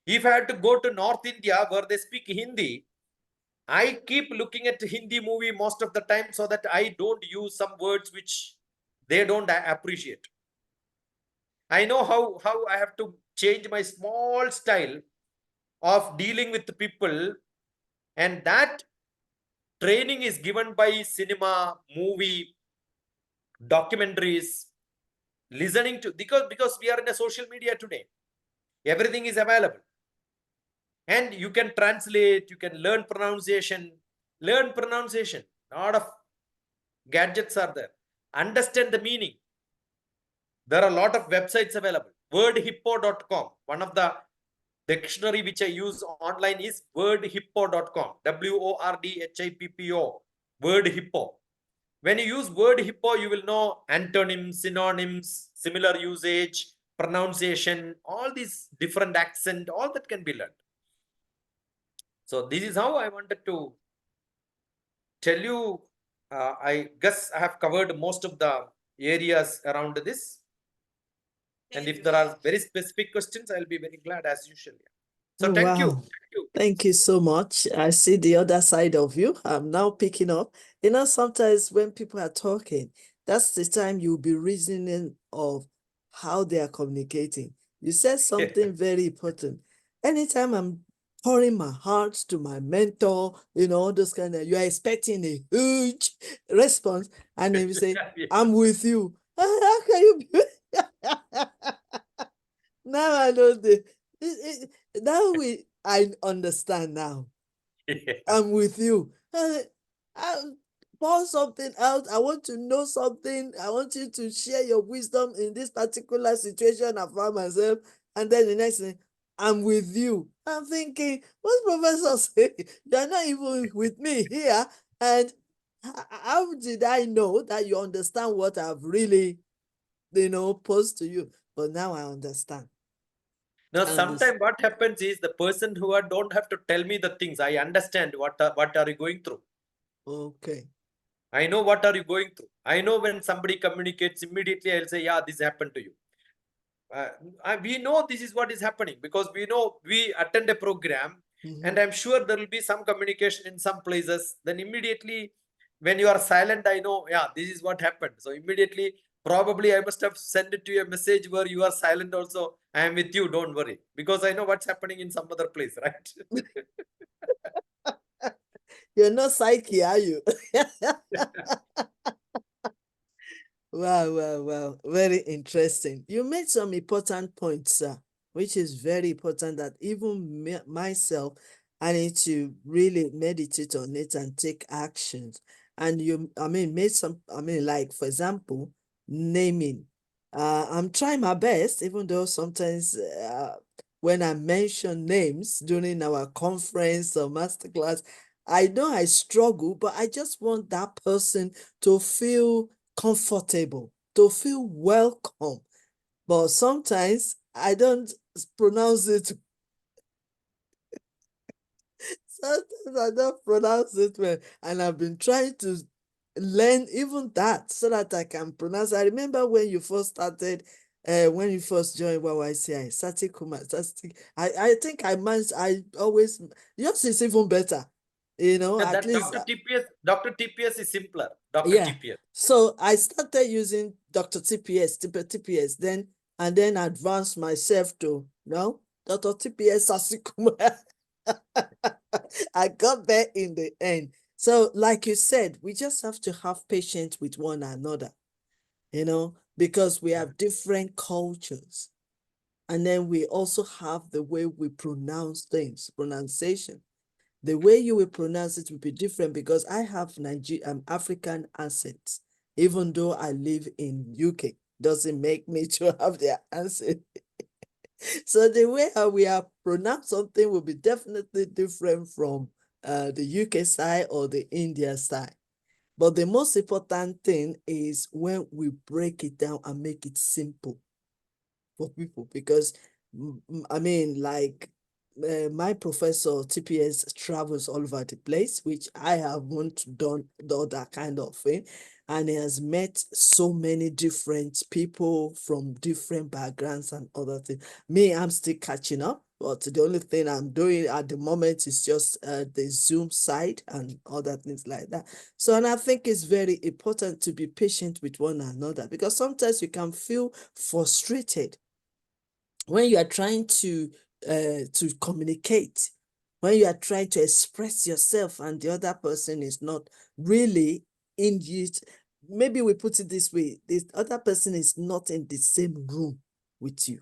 If I had to go to North India where they speak Hindi, I keep looking at Hindi movie most of the time so that I don't use some words which they don't appreciate. I know how I have to change my small style of dealing with people, and that training is given by cinema, movie, documentaries, listening to, because we are in a social media today. Everything is available. And you can translate, you can learn pronunciation. Learn pronunciation. A lot of gadgets are there. Understand the meaning. There are a lot of websites available. Wordhippo.com. One of the dictionary which I use online is wordhippo.com. WORDHIPPO. Wordhippo. When you use Wordhippo, you will know antonyms, synonyms, similar usage, pronunciation, all these different accent, all that can be learned. So this is how I wanted to tell you. I guess I have covered most of the areas around this. And if there are very specific questions, I'll be very glad as usual. So Oh, thank you. wow. Thank you so much. I see the other side of you. I'm now picking up. You know, sometimes when people are talking, that's the time you'll be reasoning of how they are communicating. You said something very important. Anytime I'm pouring my heart to my mentor, you know, all those kind of, you are expecting a huge response, and then you say, I'm with you. How can you be? Now I know now I understand now. Yeah. I'm with you. I pour something out. I want to know something. I want you to share your wisdom in this particular situation I found myself. And then the next thing, I'm with you. I'm thinking, what's Professor saying? You're not even with me here. And how did I know that you understand what I've really, posed to you? But now I understand. Now, And sometimes what happens is the person who don't have to tell me the things. I understand what are you going through. okay. I know what are you going through. I know when somebody communicates immediately, I'll say, yeah, this happened to you. We know this is what is happening because we know we attend a program, and I'm sure there will be some communication in some places. Then immediately when you are silent, I know, yeah, this is what happened. So immediately, probably I must have sent it to you a message where you are silent also. I am with you, don't worry. Because I know what's happening in some other place, right? You're not psyche, are you? Wow, wow, wow. Very interesting. You made some important points, sir, which is very important that even myself, I need to really meditate on it and take actions. And made some, like, for example, naming. I'm trying my best, even though sometimes when I mention names during our conference or masterclass, I know I struggle, but I just want that person to feel comfortable, to feel welcome. But sometimes I don't pronounce it. Sometimes I don't pronounce it well. And I've been trying to learn even that so that I can pronounce. I remember when you first started, when you first joined YYCI, Sasikumar. I think I always, yours is even better. And at that least, Dr. TPS is simpler. Dr. yeah. TPS. So I started using Dr. TPS, and then advanced myself to, Dr. TPS Sasikumar. I got there in the end. So, like you said, we just have to have patience with one another, because we have different cultures. And then we also have the way we pronounce things, pronunciation. The way you will pronounce it will be different because I have African accents, even though I live in UK. Doesn't make me to have their accent. So the way how we have pronounced something will be definitely different from the UK side or the India side. But the most important thing is when we break it down and make it simple for people, because I mean, like my professor TPS travels all over the place, which I haven't done that kind of thing, and he has met so many different people from different backgrounds and other things. Me, I'm still catching up, but the only thing I'm doing at the moment is just the Zoom side and other things like that. So, and I think it's very important to be patient with one another, because sometimes you can feel frustrated when you are trying to communicate, when you are trying to express yourself and the other person is not really in it. Maybe we put it this way: this other person is not in the same room with you.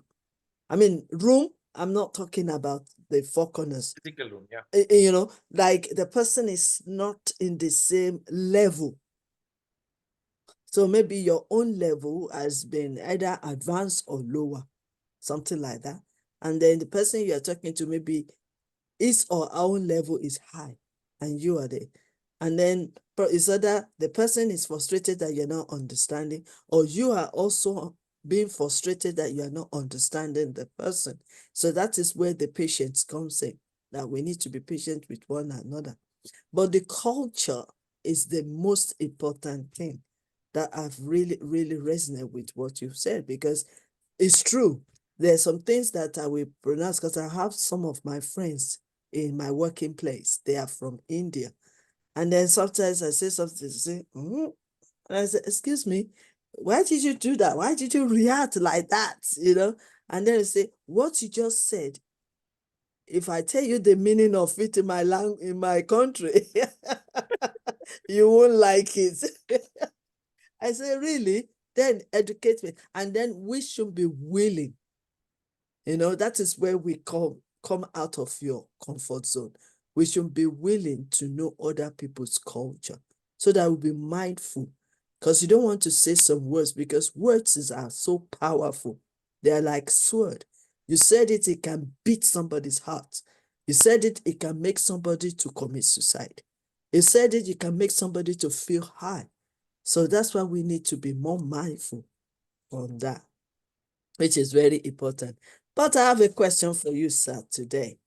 I mean, room, I'm not talking about the four corners. Physical room, yeah. Like the person is not in the same level. So maybe your own level has been either advanced or lower, something like that. And then the person you are talking to, maybe his or her own level is high and you are there. And then it's either the person is frustrated that you're not understanding, or you are also being frustrated that you are not understanding the person. So that is where the patience comes in, that we need to be patient with one another. But the culture is the most important thing that I've really, really resonated with what you've said, because it's true. There are some things that I will pronounce, because I have some of my friends in my working place. They are from India. And then sometimes I say something, they say, and I say, excuse me, why did you do that? Why did you react like that? And then they say, what you just said, if I tell you the meaning of it in my country, you won't like it. I say, really? Then educate me. And then we should be willing. That is where we come out of your comfort zone. We should be willing to know other people's culture, so that we'll be mindful, because you don't want to say some words, because words are so powerful. They're like sword. You said it, it can beat somebody's heart. You said it, it can make somebody to commit suicide. You said it, you can make somebody to feel high. So that's why we need to be more mindful on that, which is very important. But I have a question for you, sir, today.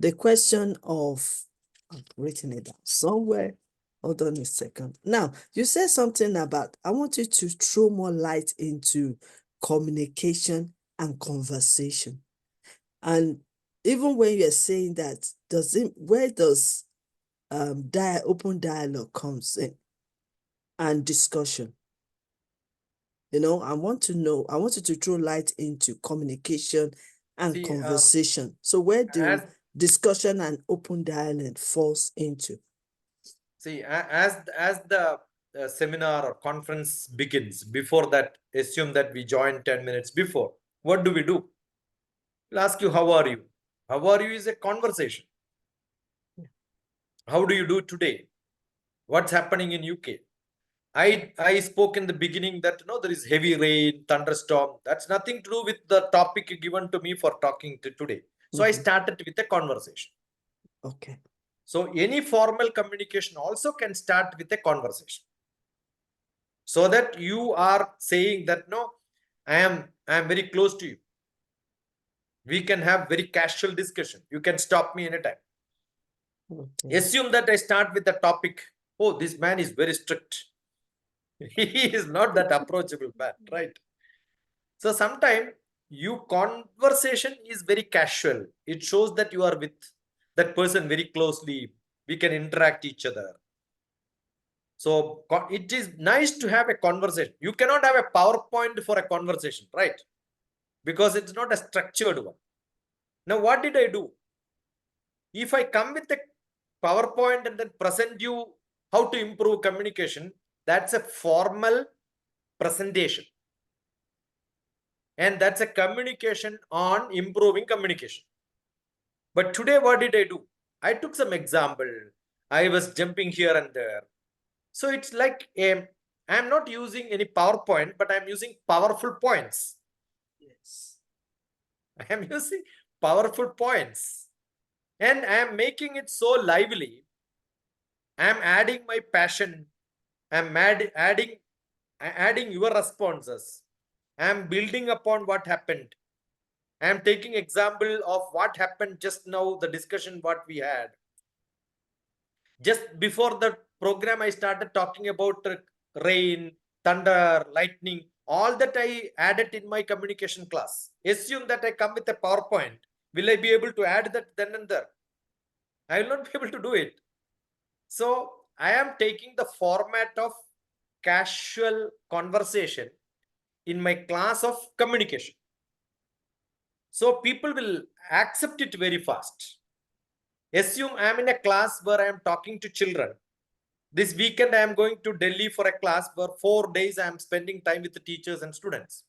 The question of, I've written it down somewhere. Hold on a second. Now, you said something about, I want you to throw more light into communication and conversation. And even when you're saying that, where does open dialogue comes in and discussion? I want you to throw light into communication and See, conversation. So where do as discussion and open dialogue falls into? as the seminar or conference begins, before that, assume that we join 10 minutes before. What do? We'll ask you, how are you? How are you is a conversation. How do you do today? What's happening in UK? I spoke in the beginning that there is heavy rain, thunderstorm. That's nothing to do with the topic given to me for talking to today. So I started with a conversation. Okay. So any formal communication also can start with a conversation. So that you are saying that, no, I am very close to you. We can have very casual discussion. You can stop me anytime. Okay. Assume that I start with the topic, oh, this man is very strict. He is not that approachable man, right? So sometimes you conversation is very casual. It shows that you are with that person very closely, We can interact each other. So it is nice to have a conversation. You cannot have a PowerPoint for a conversation, right? Because it's not a structured one. Now, what did I do? If I come with a PowerPoint and then present you how to improve communication, that's a formal presentation. And that's a communication on improving communication. But today, what did I do? I took some example. I was jumping here and there. So it's like I'm not using any PowerPoint, but I'm using powerful points. Yes. I am using powerful points. And I am making it so lively. I am adding my passion. I'm adding your responses. I'm building upon what happened. I'm taking example of what happened just now, the discussion what we had. Just before the program, I started talking about rain, thunder, lightning, all that I added in my communication class. Assume that I come with a PowerPoint. Will I be able to add that then and there? I will not be able to do it. So I am taking the format of casual conversation in my class of communication. So people will accept it very fast. Assume I am in a class where I am talking to children. This weekend, I am going to Delhi for a class where 4 days I am spending time with the teachers and students.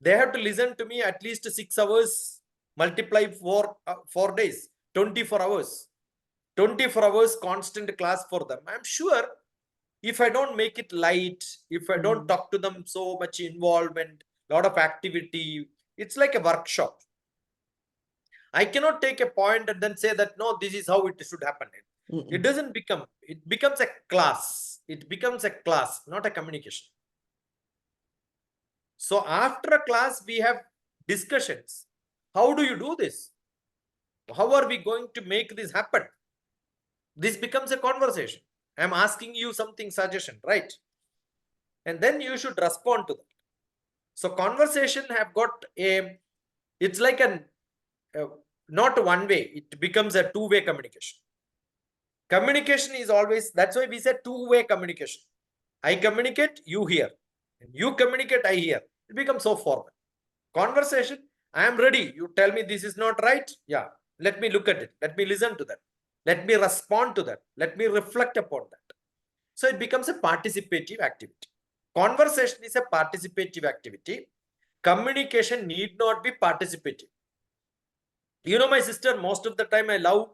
They have to listen to me at least 6 hours, multiply 4 days, 24 hours. 24 hours constant class for them. I'm sure if I don't make it light, if I don't talk to them so much involvement, lot of activity, it's like a workshop. I cannot take a point and then say that, no, this is how it should happen. It doesn't become, it becomes a class. It becomes a class, not a communication. So after a class, we have discussions. How do you do this? How are we going to make this happen? This becomes a conversation. I'm asking you something suggestion, right? And then you should respond to that. So conversation have got it's like not one way, it becomes a two-way communication. Communication is always, that's why we said two-way communication. I communicate, you hear. You communicate, I hear. It becomes so formal. Conversation, I am ready. You tell me this is not right. Yeah, let me look at it. Let me listen to that. Let me respond to that. Let me reflect upon that. So it becomes a participative activity. Conversation is a participative activity. Communication need not be participative. You know, my sister, most of the time I love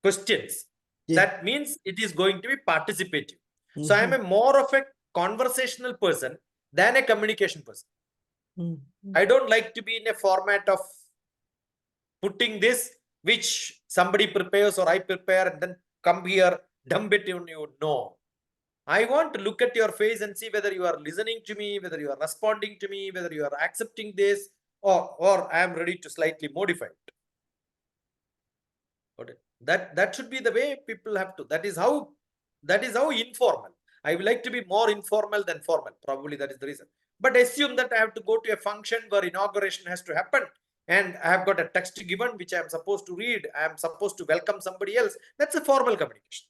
questions. Yeah. That means it is going to be participative. So I am a more of a conversational person than a communication person. I don't like to be in a format of putting this, which somebody prepares or I prepare and then come here, dump it on you. No. I want to look at your face and see whether you are listening to me, whether you are responding to me, whether you are accepting this, or I am ready to slightly modify it. Okay. That should be the way people have to. That is how informal. I would like to be more informal than formal. Probably that is the reason. But assume that I have to go to a function where inauguration has to happen, and I have got a text given which I am supposed to read. I am supposed to welcome somebody else. That's a formal communication.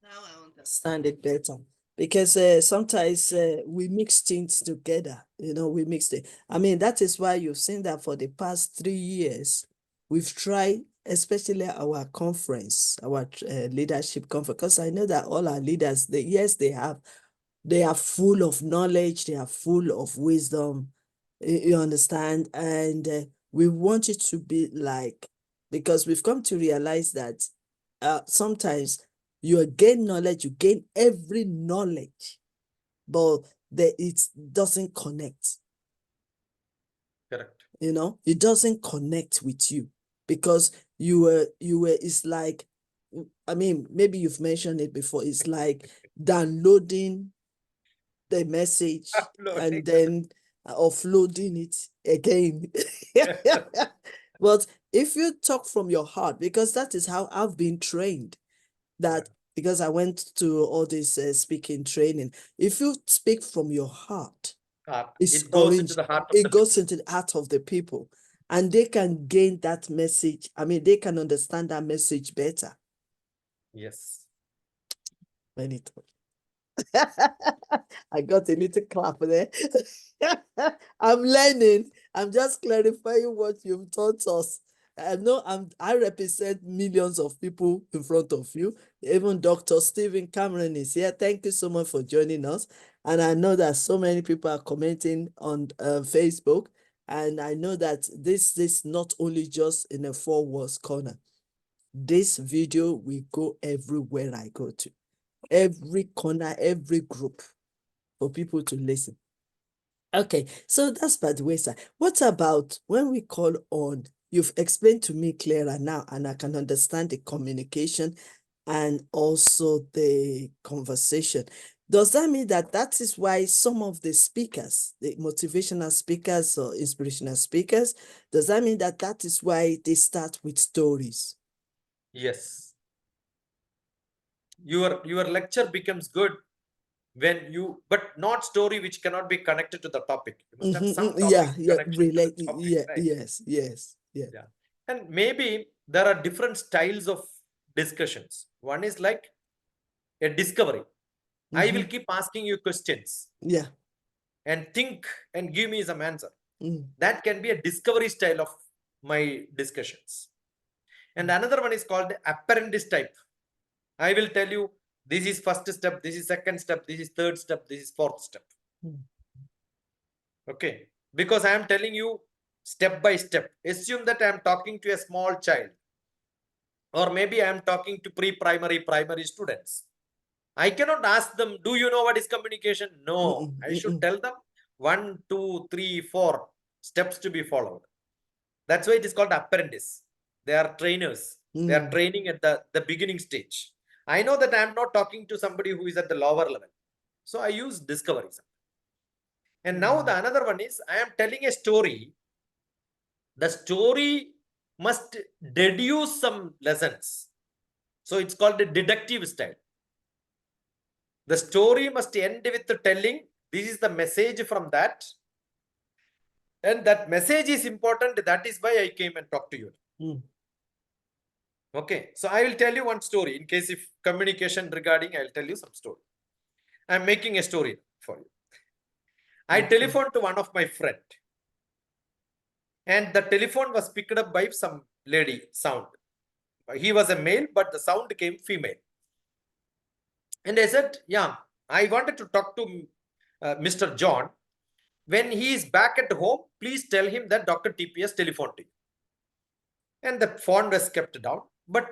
Now I understand it better, because sometimes we mix things together. We mix it. I mean, that is why you've seen that for the past 3 years, we've tried, especially our conference, our leadership conference, because I know that all our leaders, they are full of knowledge, they are full of wisdom, you understand? And we want it to be like, because we've come to realize that sometimes you gain knowledge, you gain every knowledge, but it doesn't connect. Correct. It doesn't connect with you, because you were, it's like, I mean, maybe you've mentioned it before, it's like downloading the message and then offloading it again. But if you talk from your heart, because that is how I've been trained, that because I went to all this speaking training, if you speak from your heart, it goes into the heart of it goes into the heart of the people. and they can gain that message. I mean, they can understand that message better. Yes. When it I got a little clap there. I'm learning. I'm just clarifying what you've taught us. I know I represent millions of people in front of you. Even Dr. Stephen Cameron is here. Thank you so much for joining us. And I know that so many people are commenting on Facebook. And I know that this is not only just in a 4 walls corner. This video will go everywhere I go to. Every corner, every group, for people to listen. Okay, so that's by the wayside. What about when we call on? You've explained to me clearer now, and I can understand the communication and also the conversation. Does that mean that that is why some of the speakers, the motivational speakers or inspirational speakers, does that mean that that is why they start with stories? Yes. Your lecture becomes good when you, but not story which cannot be connected to the topic. You must have some topic connection to the topic, right? Yes. Yeah. And maybe there are different styles of discussions. One is like a discovery. I will keep asking you questions Yeah. and think and give me some answer. Mm. That can be a discovery style of my discussions. And another one is called apprentice type. I will tell you, this is first step, this is second step, this is third step, this is fourth step. Okay. Because I am telling you step by step. Assume that I am talking to a small child, or maybe I am talking to primary students. I cannot ask them, do you know what is communication? No, I should tell them 1, 2, 3, 4 steps to be followed. That's why it is called apprentice. They are trainers. They are training at the beginning stage. I know that I am not talking to somebody who is at the lower level. So I use discovery. And now the another one is, I am telling a story. The story must deduce some lessons. So it's called a deductive style. The story must end with the telling, this is the message from that. And that message is important. That is why I came and talked to you. Okay. So I will tell you one story. In case if communication regarding, I will tell you some story. I'm making a story for you. I telephoned to one of my friend. And the telephone was picked up by some lady sound. He was a male, but the sound came female. And I said, yeah, I wanted to talk to Mr. John. When he is back at home, please tell him that Dr. TPS telephoned to you. And the phone was kept down. But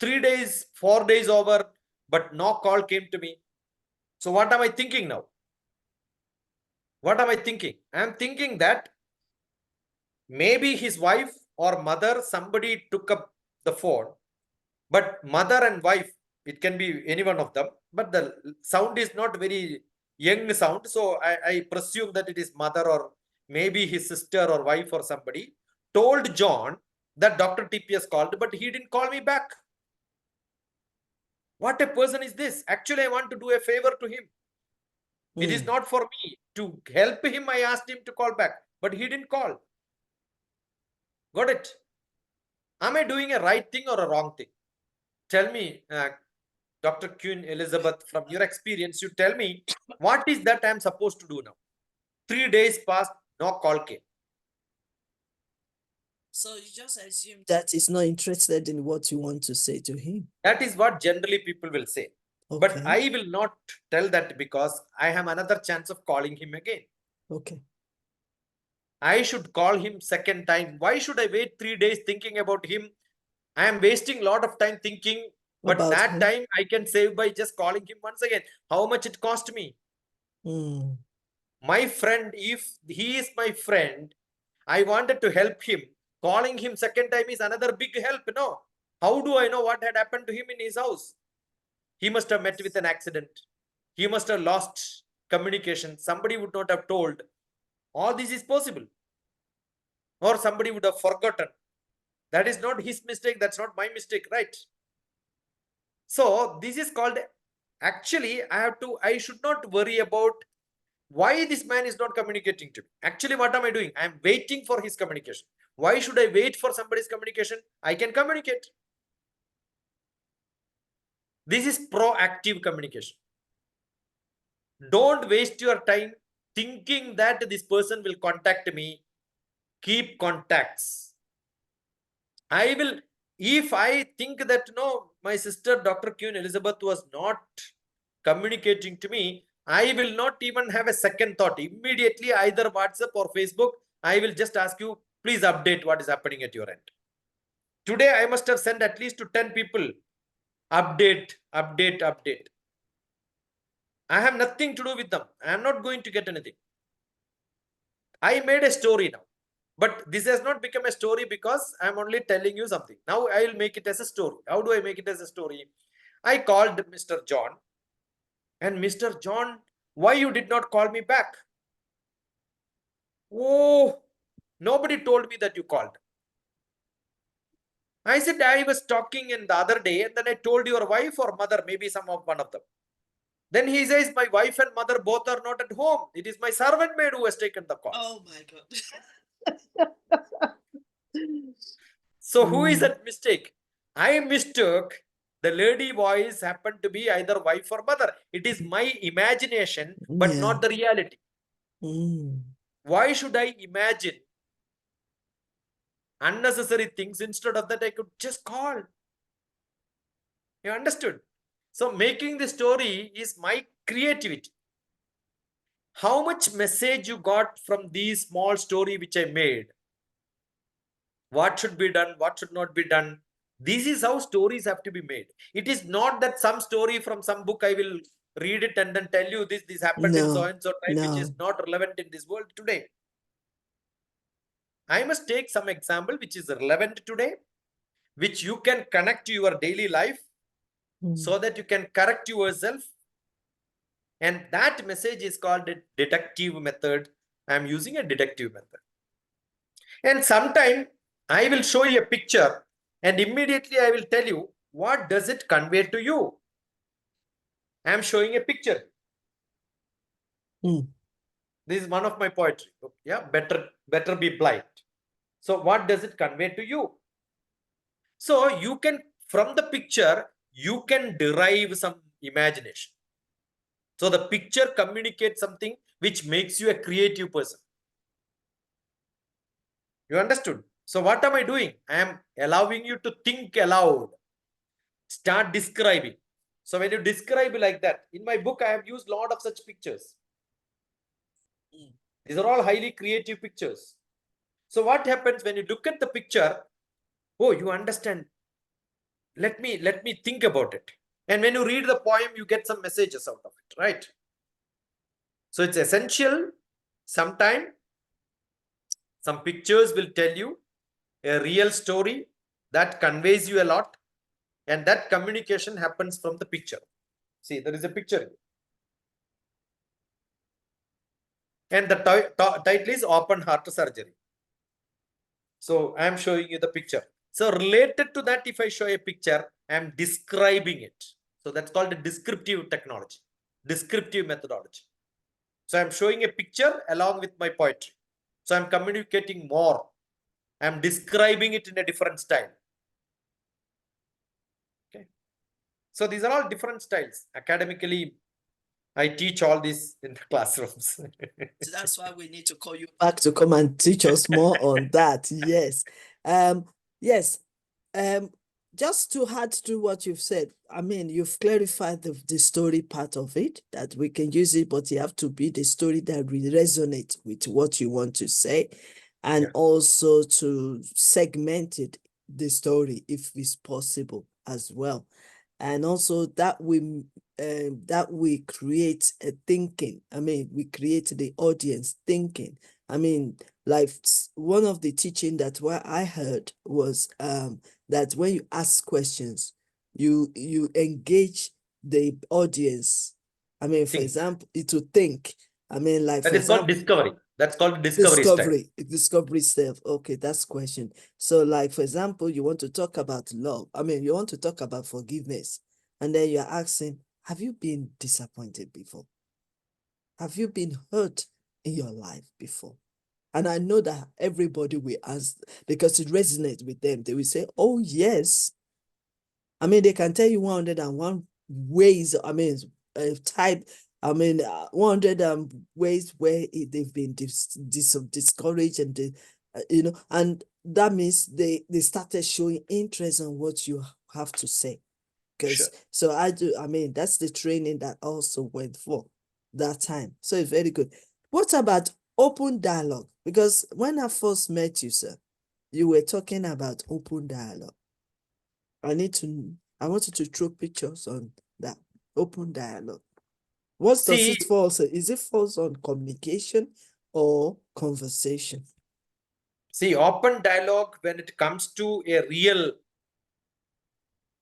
3 days, 4 days over, but no call came to me. So what am I thinking now? What am I thinking? I am thinking that maybe his wife or mother, somebody took up the phone, but mother and wife, it can be any one of them, but the sound is not very young sound. So I presume that it is mother or maybe his sister or wife or somebody told John that Dr. TPS called, but he didn't call me back. What a person is this? Actually, I want to do a favor to him. It is not for me. To help him, I asked him to call back, but he didn't call. Got it? Am I doing a right thing or a wrong thing? Tell me, Dr. Queen Elizabeth, from your experience, you tell me, what is that I'm supposed to do now? 3 days passed, no call came. So you just assume that he's not interested in what you want to say to him. That is what generally people will say. Okay. But I will not tell that because I have another chance of calling him again. Okay. I should call him second time. Why should I wait 3 days thinking about him? I am wasting a lot of time thinking, but About that him? time I can save by just calling him once again. How much it cost me? My friend, if he is my friend, I wanted to help him. Calling him second time is another big help. No. How do I know what had happened to him in his house? He must have met with an accident. He must have lost communication. Somebody would not have told. All this is possible. Or somebody would have forgotten. That is not his mistake. That's not my mistake, right? So this is called, actually, I should not worry about why this man is not communicating to me. Actually, what am I doing? I am waiting for his communication. Why should I wait for somebody's communication? I can communicate. This is proactive communication. Don't waste your time thinking that this person will contact me. Keep contacts. I will, if I think that no, my sister Dr. Queen Elizabeth was not communicating to me, I will not even have a second thought. Immediately, either WhatsApp or Facebook, I will just ask you, please update what is happening at your end. Today, I must have sent at least to 10 people, update, update, update. I have nothing to do with them. I am not going to get anything. I made a story now. But this has not become a story because I'm only telling you something. Now I will make it as a story. How do I make it as a story? I called Mr. John. And Mr. John, why you did not call me back? Oh, nobody told me that you called. I said, I was talking in the other day and then I told your wife or mother, maybe one of them. Then he says, my wife and mother both are not at home. It is my servant maid who has taken the call. Oh my God. So who is at mistake? I mistook the lady voice happened to be either wife or mother. It is my imagination, but Yeah. not the reality. Mm. Why should I imagine unnecessary things? Instead of that, I could just call. You understood? So making the story is my creativity. How much message you got from these small story which I made? What should be done? What should not be done? This is how stories have to be made. It is not that some story from some book I will read it and then tell you this happened in so and so time, which is not relevant in this world today. I must take some example which is relevant today, which you can connect to your daily life so that you can correct yourself. And that message is called a deductive method. I am using a deductive method. And sometime I will show you a picture and immediately I will tell you what does it convey to you. I am showing a picture. This is one of my poetry. Yeah, better be blind. So what does it convey to you? So you can, from the picture, you can derive some imagination. So the picture communicates something which makes you a creative person. You understood? So what am I doing? I am allowing you to think aloud. Start describing. So when you describe like that, in my book, I have used a lot of such pictures. These are all highly creative pictures. So what happens when you look at the picture? Oh, you understand. Let me think about it. And when you read the poem, you get some messages out of it, right? So it's essential. Sometime some pictures will tell you a real story that conveys you a lot, and that communication happens from the picture. See, there is a picture. And the title is Open Heart Surgery. So I am showing you the picture. So related to that, if I show a picture, I am describing it. So that's called a descriptive technology, descriptive methodology. So I'm showing a picture along with my poetry. So I'm communicating more. I'm describing it in a different style. Okay. So these are all different styles. Academically, I teach all this in the classrooms. So that's why we need to call you back to come and teach us more on that. Yes. Yes. Just to add to what you've said, I mean, you've clarified the story part of it, that we can use it, but you have to be the story that will resonate with what you want to say, and also to segment it, the story, if it's possible as well. And also that we create a thinking. I mean, we create the audience thinking. I mean, like one of the teaching that what I heard was that when you ask questions, you engage the audience. I mean, for example, to think. I mean, like that is called discovery. That's called discovery style. Discovery self. Okay, that's question. So, like, for example, you want to talk about love. I mean, you want to talk about forgiveness. And then you're asking, have you been disappointed before? Have you been hurt in your life before? And I know that everybody will answer because it resonates with them. They will say, oh, yes. I mean, they can tell you 101 ways, type, 100 ways where they've been discouraged and, and that means they started showing interest in what you have to say. Because, so that's the training that also went for that time. So it's very good. What about open dialogue? Because when I first met you, sir, you were talking about open dialogue. I want you to throw pictures on that open dialogue. What does it fall? Is it falls on communication or conversation? See, open dialogue, when it comes to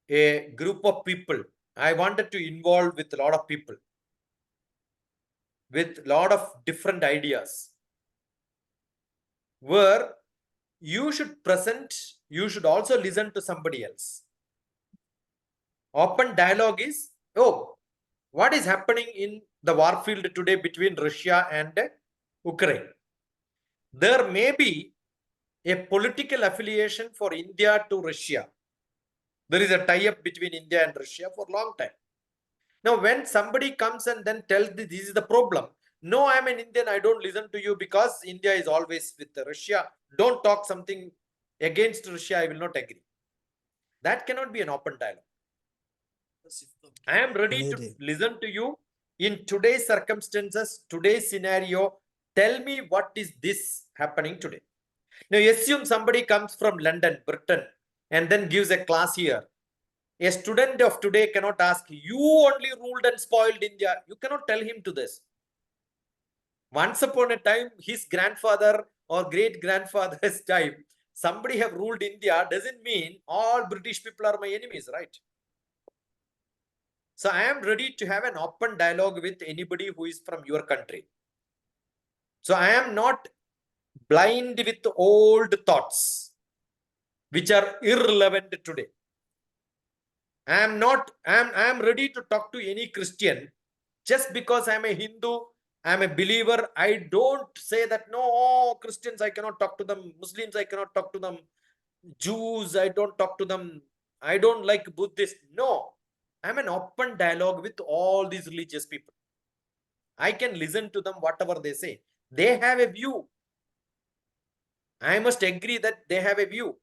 a group of people, I wanted to involve with a lot of people, with a lot of different ideas, where you should present, you should also listen to somebody else. Open dialogue is, oh, what is happening in the war field today between Russia and Ukraine? There may be a political affiliation for India to Russia. There is a tie-up between India and Russia for a long time. Now, when somebody comes and then tells this is the problem, no, I'm an Indian, I don't listen to you because India is always with Russia. Don't talk something against Russia, I will not agree. That cannot be an open dialogue. I am ready to listen to you in today's circumstances, today's scenario. Tell me what is this happening today. Now, assume somebody comes from London, Britain, and then gives a class here. A student of today cannot ask, you only ruled and spoiled India. You cannot tell him to this. Once upon a time, his grandfather or great-grandfather's time, somebody have ruled India doesn't mean all British people are my enemies, right? So I am ready to have an open dialogue with anybody who is from your country. So I am not blind with old thoughts, which are irrelevant today. I am ready to talk to any Christian. Just because I'm a Hindu, I'm a believer, I don't say that, no, Christians, I cannot talk to them. Muslims, I cannot talk to them. Jews, I don't talk to them. I don't like Buddhists. No, I'm an open dialogue with all these religious people. I can listen to them, whatever they say. They have a view. I must agree that they have a view.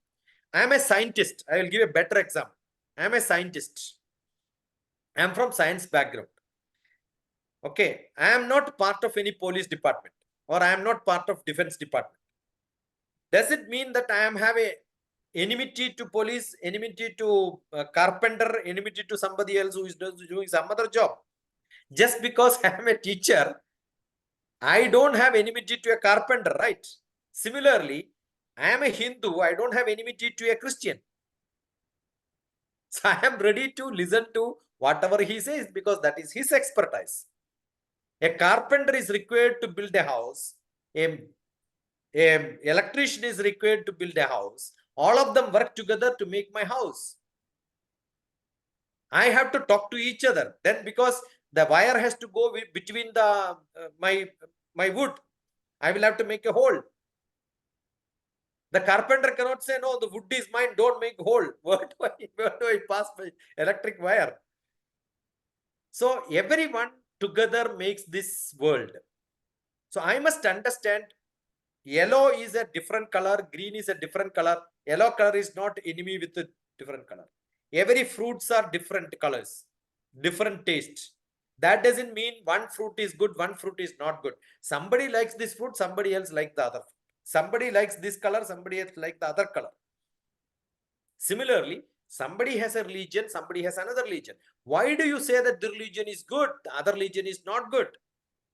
I'm a scientist. I will give a better example. I'm a scientist. I'm from science background. Okay, I am not part of any police department or I am not part of defense department. Does it mean that I am have a enmity to police, enmity to carpenter, enmity to somebody else who is doing some other job? Just because I am a teacher, I don't have enmity to a carpenter, right? Similarly, I am a Hindu, I don't have enmity to a Christian. So I am ready to listen to whatever he says because that is his expertise. A carpenter is required to build a house. A electrician is required to build a house. All of them work together to make my house. I have to talk to each other. Then because the wire has to go between the my wood, I will have to make a hole. The carpenter cannot say, no, the wood is mine, don't make hole. Where do I pass my electric wire? So everyone together makes this world. So I must understand yellow is a different color, green is a different color. Yellow color is not enemy with a different color. Every fruits are different colors, different taste. That doesn't mean one fruit is good, one fruit is not good. Somebody likes this fruit, somebody else likes the other. Somebody likes this color, somebody else likes the other color. Similarly, somebody has a religion, somebody has another religion. Why do you say that the religion is good, the other religion is not good?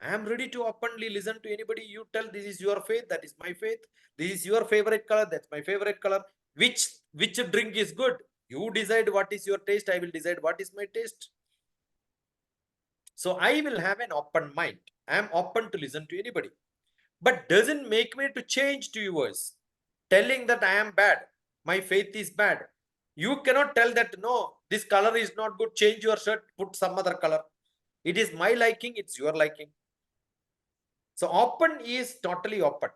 I am ready to openly listen to anybody. You tell this is your faith, that is my faith. This is your favorite color, that's my favorite color. Which drink is good? You decide what is your taste, I will decide what is my taste. So I will have an open mind. I am open to listen to anybody. But doesn't make me to change to yours. Telling that I am bad, my faith is bad. You cannot tell that, no, this color is not good, change your shirt, put some other color. It is my liking, it's your liking. So open is totally open.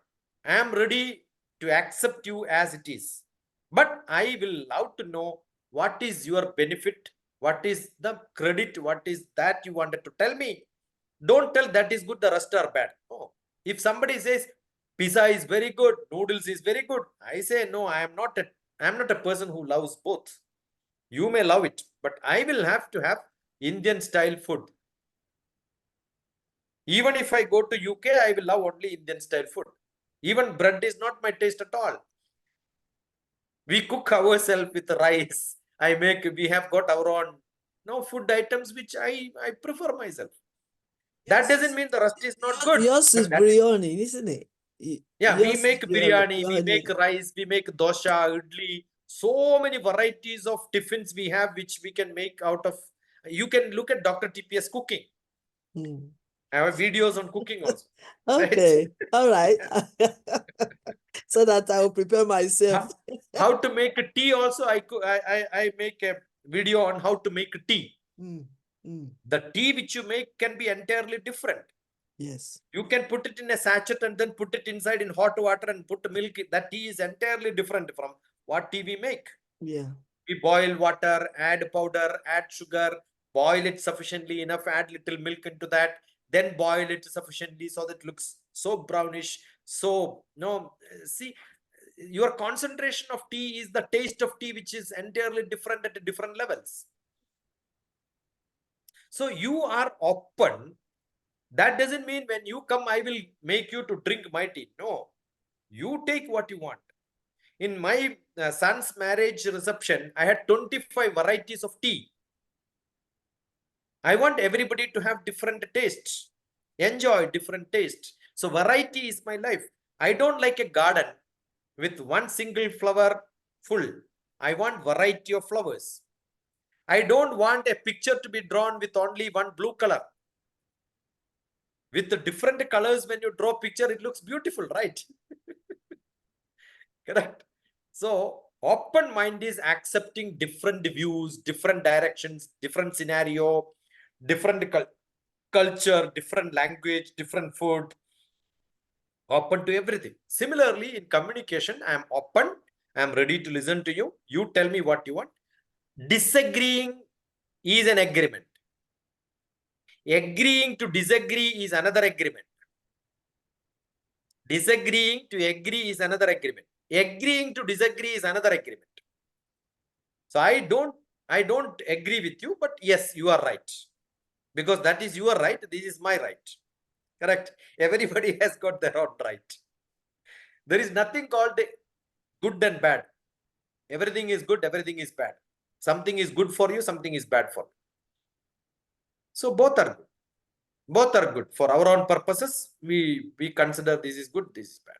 I am ready to accept you as it is. But I will love to know what is your benefit, what is the credit, what is that you wanted to tell me. Don't tell that is good, the rest are bad. No. If somebody says pizza is very good, noodles is very good, I say no, I am not a person who loves both. You may love it, but I will have to have Indian style food. Even if I go to UK, I will love only Indian style food. Even bread is not my taste at all. We cook ourselves with rice. We have got our own food items which I prefer myself. That doesn't mean the rest is not good. Yours is biryani, isn't it? Yeah, we Yours make is biryani, we make rice, we make dosha, idli. So many varieties of tiffins we have which we can make out of. You can look at Dr. TPS cooking. I have videos on cooking also. Okay, all right. So that I will prepare myself. How to make a tea also, I make a video on how to make a tea. The tea which you make can be entirely different. Yes. You can put it in a sachet and then put it inside in hot water and put milk. That tea is entirely different from what tea we make. Yeah. We boil water, add powder, add sugar, boil it sufficiently enough, add little milk into that, then boil it sufficiently so that it looks so brownish. So, see, your concentration of tea is the taste of tea, which is entirely different at different levels. So you are open. That doesn't mean when you come, I will make you to drink my tea. No, you take what you want. In my son's marriage reception, I had 25 varieties of tea. I want everybody to have different tastes, enjoy different tastes. So variety is my life. I don't like a garden with one single flower full. I want variety of flowers. I don't want a picture to be drawn with only one blue color. With the different colors, when you draw picture, it looks beautiful, right? Correct. So open mind is accepting different views, different directions, different scenario, different culture, different language, different food. Open to everything. Similarly, in communication, I am open. I am ready to listen to you. You tell me what you want. Disagreeing is an agreement. Agreeing to disagree is another agreement. Disagreeing to agree is another agreement. Agreeing to disagree is another agreement. So I don't agree with you, but yes, you are right. Because that is your right, this is my right. Correct? Everybody has got their own right. There is nothing called good and bad. Everything is good, everything is bad. Something is good for you, something is bad for you. So both are good. Both are good. For our own purposes, we consider this is good, this is bad.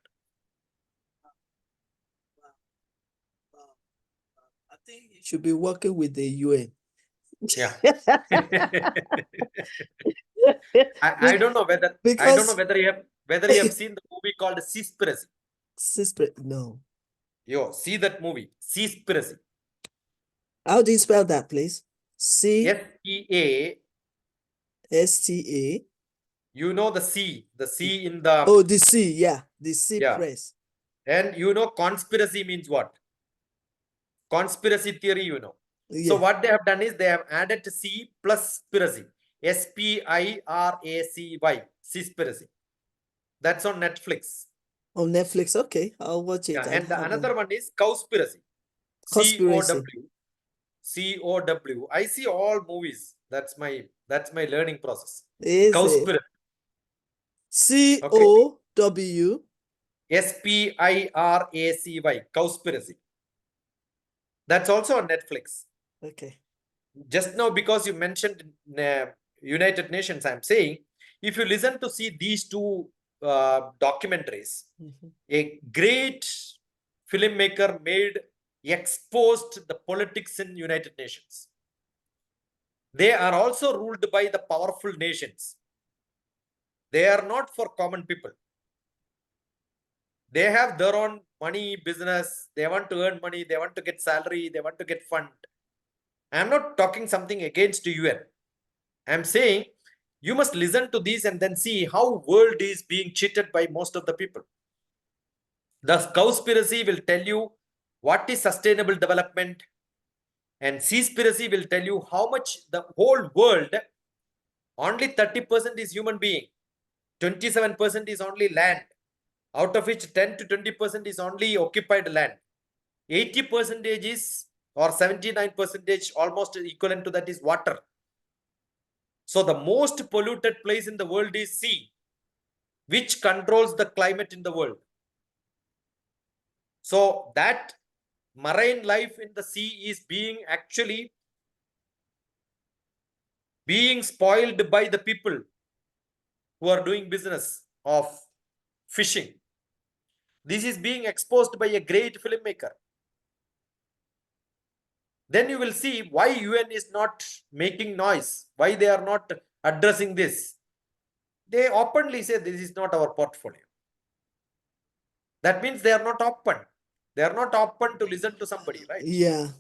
I think you should be working with the UN. Yeah. I don't know whether you have seen the movie called Seaspiracy. No. Yo, see that movie, Seaspiracy. How do you spell that, please? SEA. STA. You know the sea in the. Oh, the sea, yeah, the sea Yeah. press. And conspiracy means what? Conspiracy theory, Yeah. So what they have done is they have added C plus spiracy. SPIRACY. Seaspiracy. That's on Netflix. On Netflix, okay, I'll watch it. Yeah, and another one is Cowspiracy. Conspiracy. COW. I see all movies. That's my learning process. Is Cowspiracy. COW. SPIRACY. Cowspiracy. That's also on Netflix. Okay. Just now, because you mentioned United Nations, I'm saying, if you listen to see these two documentaries, a great filmmaker exposed the politics in United Nations. They are also ruled by the powerful nations. They are not for common people. They have their own money, business. They want to earn money. They want to get salary. They want to get fund. I'm not talking something against UN. I'm saying you must listen to these and then see how world is being cheated by most of the people. The Cowspiracy will tell you what is sustainable development, and Seaspiracy will tell you how much the whole world, only 30% is human being, 27% is only land, out of which 10 to 20% is only occupied land. 80% is, or 79% almost equivalent to that, is water. So the most polluted place in the world is sea, which controls the climate in the world. So that marine life in the sea is being spoiled by the people who are doing business of fishing. This is being exposed by a great filmmaker. Then you will see why UN is not making noise, why they are not addressing this. They openly say this is not our portfolio. That means they are not open. They are not open to listen to somebody, right? Yeah.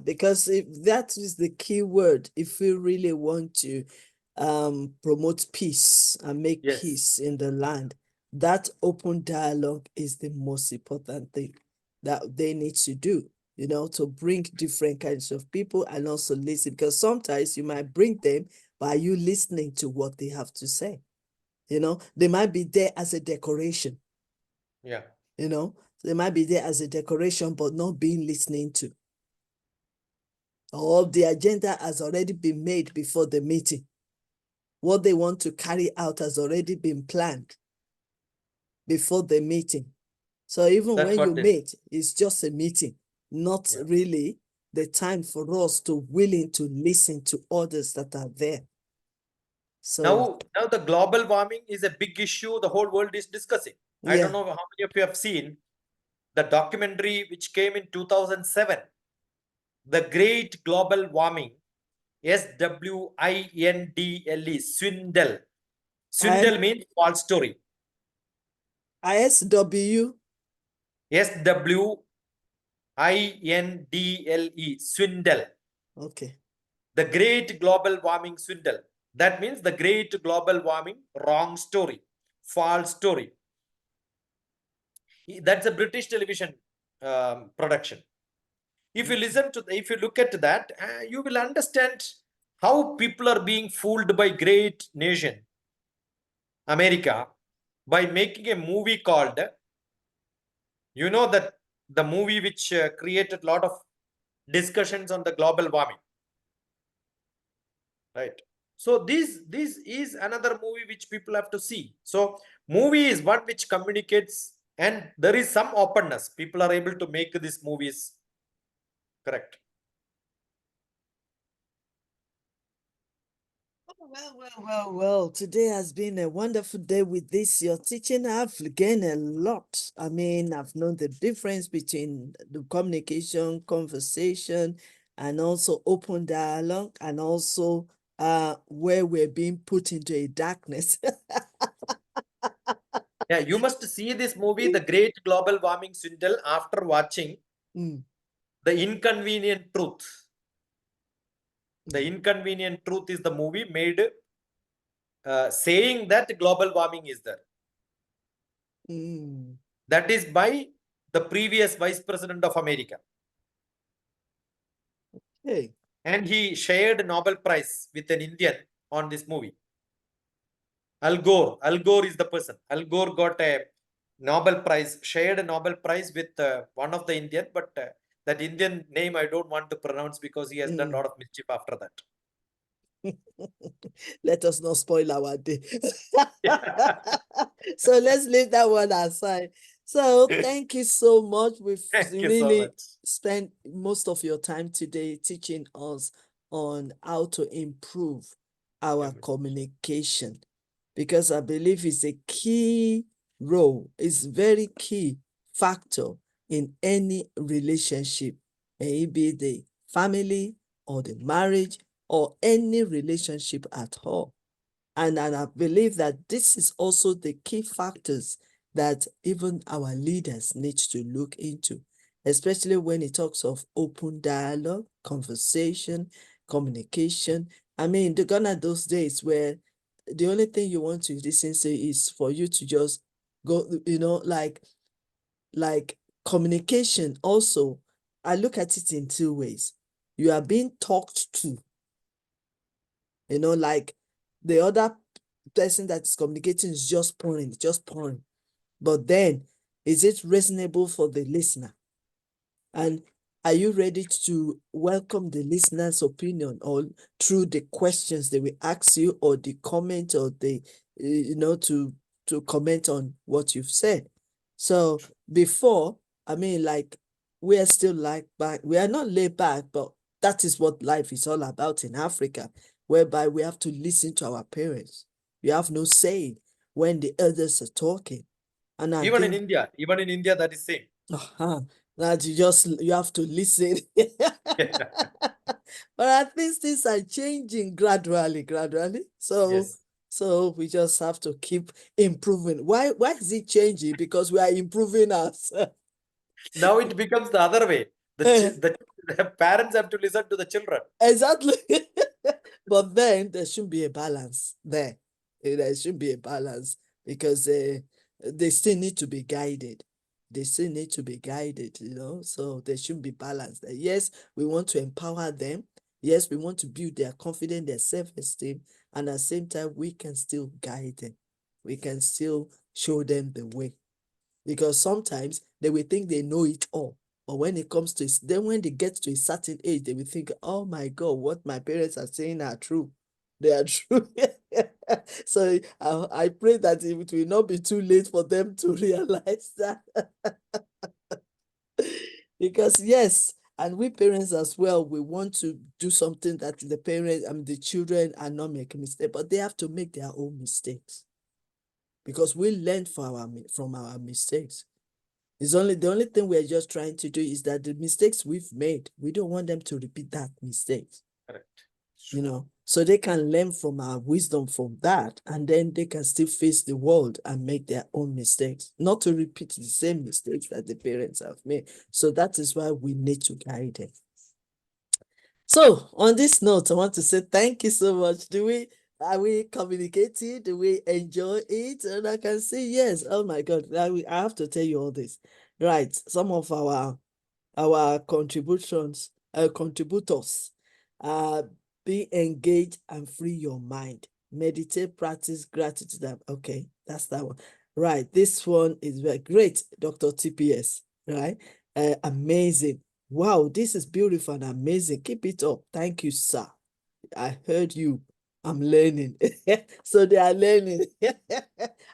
Because if that is the key word, if we really want to promote peace and make Yes. peace in the land, that open dialogue is the most important thing that they need to do, to bring different kinds of people and also listen. Because sometimes you might bring them, but are you listening to what they have to say? They might be there as a decoration. Yeah. They might be there as a decoration, but not being listened to. Or the agenda has already been made before the meeting. What they want to carry out has already been planned before the meeting. So even That's when what you meet, it's just a meeting, not really the time for us to willing to listen to others that are there. So now the global warming is a big issue the whole world is discussing. I don't know how many of you have seen the documentary which came in 2007, The Great Global Warming, SWINDLE, Swindle. Swindle means false story. ISW. SWINDLE, Swindle. Okay. The Great Global Warming Swindle. That means the Great Global Warming wrong story, false story. That's a British television production. If you if you look at that, you will understand how people are being fooled by great nation, America, by making a movie called, that the movie which created a lot of discussions on the global warming, right? So this is another movie which people have to see. So movie is one which communicates, and there is some openness. People are able to make these movies, correct? Well, today has been a wonderful day with this, your teaching. I've gained a lot. I mean, I've known the difference between the communication, conversation, and also open dialogue, and also where we're being put into a darkness. Yeah, you must see this movie, The Great Global Warming Swindle, after watching The Inconvenient Truth. The Inconvenient Truth is the movie made saying that global warming is there. That is by the previous Vice President of America. Hey. And he shared Nobel Prize with an Indian on this movie. Al Gore. Al Gore is the person. Al Gore got a Nobel Prize, shared a Nobel Prize with one of the Indian, but that Indian name I don't want to pronounce because he has done a lot of mischief after that. Let us not spoil our day. So let's leave that one aside. So thank you so much. We've really spent most of your time today teaching us on how to improve our communication, because I believe it's a key role, it's very key factor in any relationship, maybe the family or the marriage or any relationship at all. And I believe that this is also the key factors that even our leaders need to look into, especially when it talks of open dialogue, conversation, communication. I mean, gone are those days where the only thing you want to listen to is for you to just go, like like communication also, I look at it in two ways. You are being talked to, like the other person that is communicating is just pouring, just pouring. But then, is it reasonable for the listener? And are you ready to welcome the listener's opinion, or through the questions they will ask you, or the comment, or the, to comment on what you've said? So before, I mean, like, we are still like back, we are not laid back, but that is what life is all about in Africa, whereby we have to listen to our parents. You have no say when the elders are talking. And I Even think even in India, that is same. that you have to listen. But at least things are changing gradually. So Yes. we just have to keep improving. Why is it changing? Because we are improving ourselves. Now it becomes the other way. The parents have to listen to the children. Exactly. But then there should be a balance there. There should be a balance, because they still need to be guided. They still need to be guided, so there should be balance there. Yes, we want to empower them. Yes, we want to build their confidence, their self-esteem, and at the same time, we can still guide them. We can still show them the way, because sometimes they will think they know it all. But when it comes to, then when they get to a certain age, they will think, oh my God, what my parents are saying are true. They are true. So I pray that it will not be too late for them to realize that. Because yes, and we parents as well, we want to do something that the parents and the children are not making mistakes, but they have to make their own mistakes, because we learn from our mistakes. It's only the only thing we're just trying to do is that the mistakes we've made, we don't want them to repeat that mistakes, Correct. so they can learn from our wisdom from that, and then they can still face the world and make their own mistakes, not to repeat the same mistakes that the parents have made. So that is why we need to guide them. So on this note, I want to say thank you so much. Are we communicating? Do we enjoy it? And I can say yes. Oh my God, I have to tell you all this. Right. Some of our contributors, be engaged and free your mind. Meditate, practice gratitude. Okay, that's that one. Right. This one is very great, Dr. TPS. Right. Amazing. Wow, this is beautiful and amazing. Keep it up. Thank you, sir. I heard you. I'm learning. So they are learning.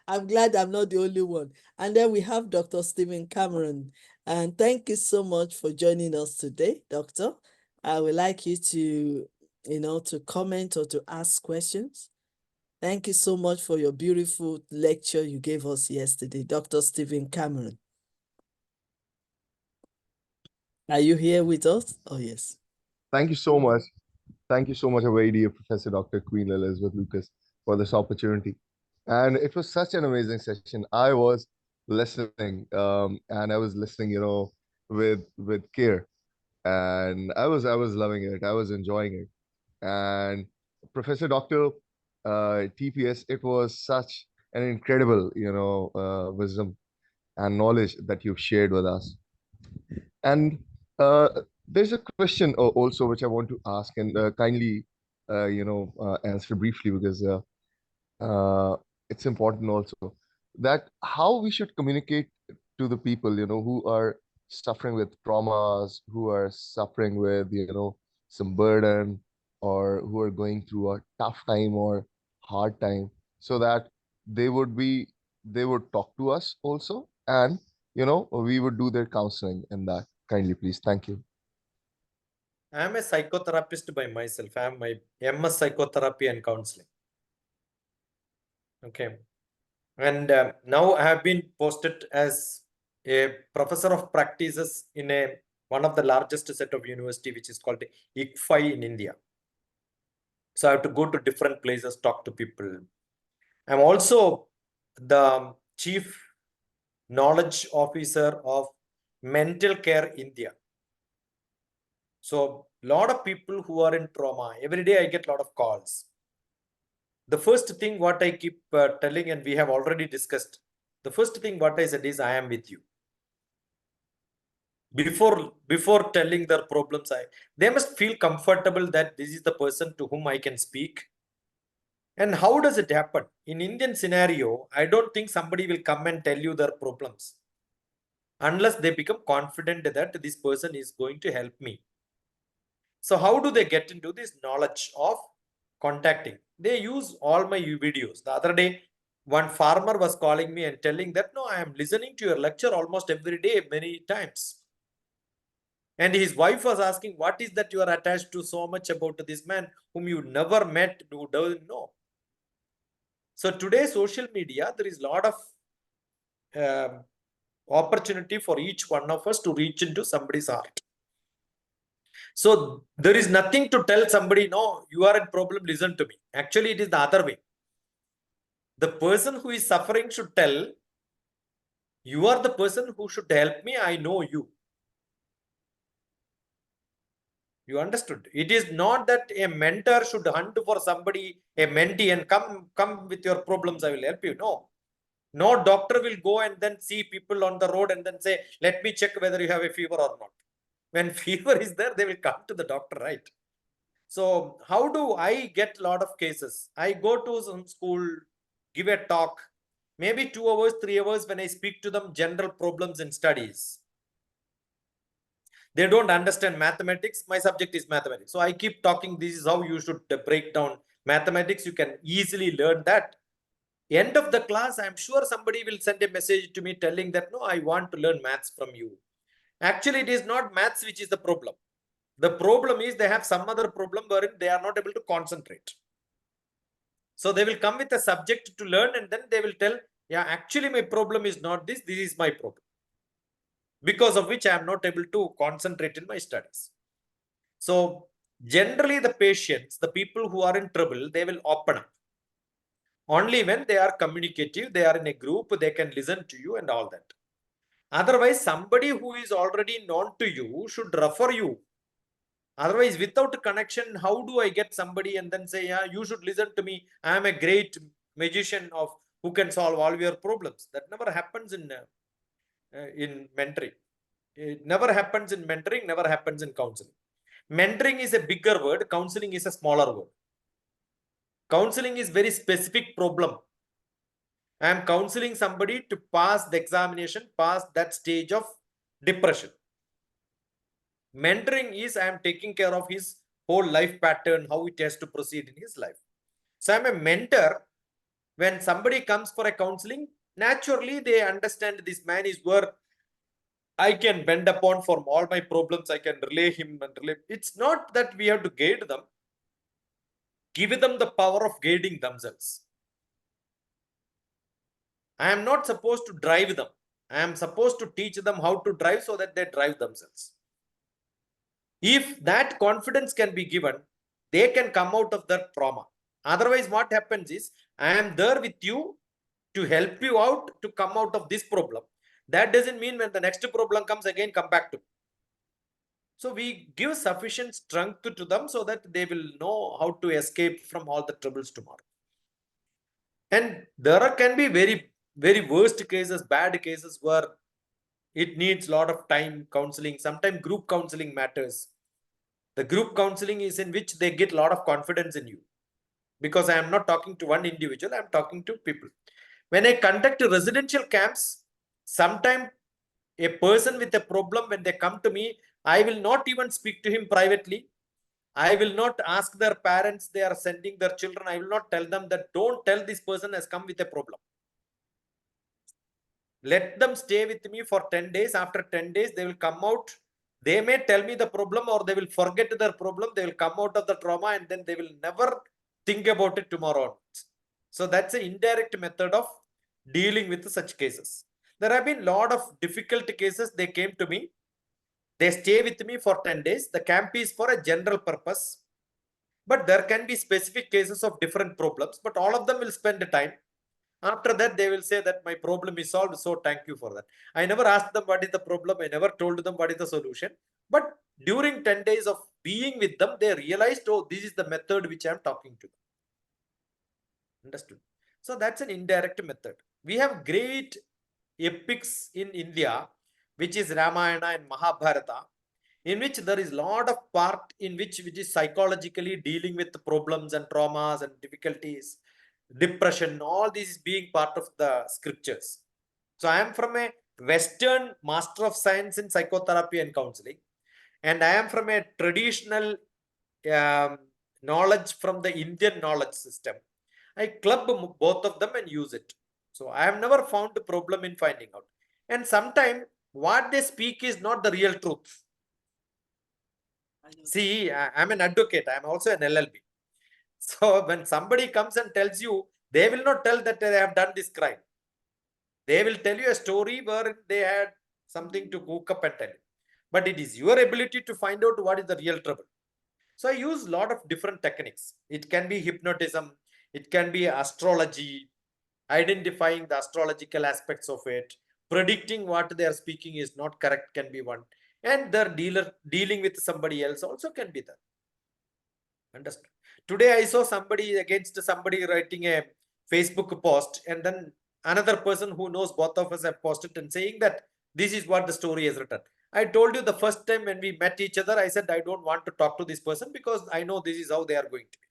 I'm glad I'm not the only one. And then we have Dr. Stephen Cameron. And thank you so much for joining us today, Doctor. I would like you to, to comment or to ask questions. Thank you so much for your beautiful lecture you gave us yesterday, Dr. Stephen Cameron. Are you here with us? Oh, yes. Thank you so much. Thank you so much, a very dear Professor Dr. Queen Elizabeth Lucas, for this opportunity. And it was such an amazing session. I was listening, and I was listening, with care, and I was loving it. I was enjoying it. And Professor Dr. TPS, it was such an incredible, wisdom and knowledge that you've shared with us. And uh, there's a question also which I want to ask, and kindly, answer briefly, because uh, it's important also, that how we should communicate to the people, who are suffering with traumas, who are suffering with, some burden, or who are going through a tough time or hard time, so that they would be, they would talk to us also, and, we would do their counseling in that. Kindly, please. Thank you. I am a psychotherapist by myself. I am my MS psychotherapy and counseling. Okay. And now I have been posted as a professor of practices in one of the largest set of university, which is called YYCI in India. So I have to go to different places, talk to people. I'm also the chief knowledge officer of Mental Care India. So a lot of people who are in trauma, every day I get a lot of calls. The first thing what I keep telling, and we have already discussed, the first thing what I said is, I am with you. before telling their problems, they must feel comfortable that this is the person to whom I can speak. And how does it happen? In Indian scenario, I don't think somebody will come and tell you their problems unless they become confident that this person is going to help me. So how do they get into this knowledge of contacting? They use all my videos. The other day, one farmer was calling me and telling that, no, I am listening to your lecture almost every day, many times. And his wife was asking, what is that you are attached to so much about this man whom you never met, who doesn't know? So today, social media, there is a lot of opportunity for each one of us to reach into somebody's heart. So there is nothing to tell somebody, no, you are in problem, listen to me. Actually, it is the other way. The person who is suffering should tell, you are the person who should help me, I know you. You understood? It is not that a mentor should hunt for somebody, a mentee, and come with your problems, I will help you. No. No doctor will go and then see people on the road and then say, let me check whether you have a fever or not. When fever is there, they will come to the doctor, right? So how do I get a lot of cases? I go to some school, give a talk, maybe 2 hours, 3 hours when I speak to them, general problems in studies. They don't understand mathematics. My subject is mathematics. So I keep talking, this is how you should break down mathematics. You can easily learn that. End of the class, I'm sure somebody will send a message to me telling that, no, I want to learn maths from you. Actually, it is not maths which is the problem. The problem is they have some other problem wherein they are not able to concentrate. So they will come with a subject to learn and then they will tell, yeah, actually my problem is not this, this is my problem. Because of which I am not able to concentrate in my studies. So generally the patients, the people who are in trouble, they will open up. Only when they are communicative, they are in a group, they can listen to you and all that. Otherwise, somebody who is already known to you should refer you. Otherwise, without a connection, how do I get somebody and then say, yeah, you should listen to me. I am a great magician of who can solve all your problems. That never happens in mentoring. It never happens in mentoring, never happens in counseling. Mentoring is a bigger word. Counseling is a smaller word. Counseling is very specific problem. I am counseling somebody to pass the examination, pass that stage of depression. Mentoring is I am taking care of his whole life pattern, how it has to proceed in his life. So I'm a mentor. When somebody comes for a counseling, naturally they understand this man is where I can bend upon for all my problems. I can relay him and relay. It's not that we have to guide them. Give them the power of guiding themselves. I am not supposed to drive them. I am supposed to teach them how to drive so that they drive themselves. If that confidence can be given, they can come out of that trauma. Otherwise, what happens is, I am there with you to help you out to come out of this problem. That doesn't mean when the next problem comes again, come back to. So we give sufficient strength to them so that they will know how to escape from all the troubles tomorrow. And there can be very, very worst cases, bad cases where it needs a lot of time counseling. Sometimes group counseling matters. The group counseling is in which they get a lot of confidence in you. Because I am not talking to one individual, I am talking to people. When I conduct residential camps, sometimes a person with a problem, when they come to me, I will not even speak to him privately. I will not ask their parents, they are sending their children. I will not tell them that don't tell this person has come with a problem. Let them stay with me for 10 days. After 10 days, they will come out. They may tell me the problem or they will forget their problem. They will come out of the trauma and then they will never think about it tomorrow. So that's an indirect method of dealing with such cases. There have been a lot of difficult cases. They came to me. They stay with me for 10 days. The camp is for a general purpose. But there can be specific cases of different problems. But all of them will spend the time. After that, they will say that my problem is solved. So thank you for that. I never asked them what is the problem. I never told them what is the solution. But during 10 days of being with them, they realized, oh, this is the method which I'm talking to them. Understood? So that's an indirect method. We have great epics in India which is Ramayana and Mahabharata, in which there is a lot of part in which is psychologically dealing with the problems and traumas and difficulties, depression, all this is being part of the scriptures. So I am from a Western Master of Science in Psychotherapy and Counseling, and I am from a traditional knowledge from the Indian knowledge system. I club both of them and use it. So I have never found a problem in finding out. And sometimes what they speak is not the real truth. See, I'm an advocate. I'm also an LLB. So when somebody comes and tells you, they will not tell that they have done this crime. They will tell you a story where they had something to cook up and tell you. But it is your ability to find out what is the real trouble. So I use a lot of different techniques. It can be hypnotism, it can be astrology, identifying the astrological aspects of it, predicting what they are speaking is not correct can be one, and their dealing with somebody else also can be that. Understood. Today I saw somebody against somebody writing a Facebook post, and then another person who knows both of us have posted and saying that this is what the story has written. I told you the first time when we met each other, I said I don't want to talk to this person because I know this is how they are going to be.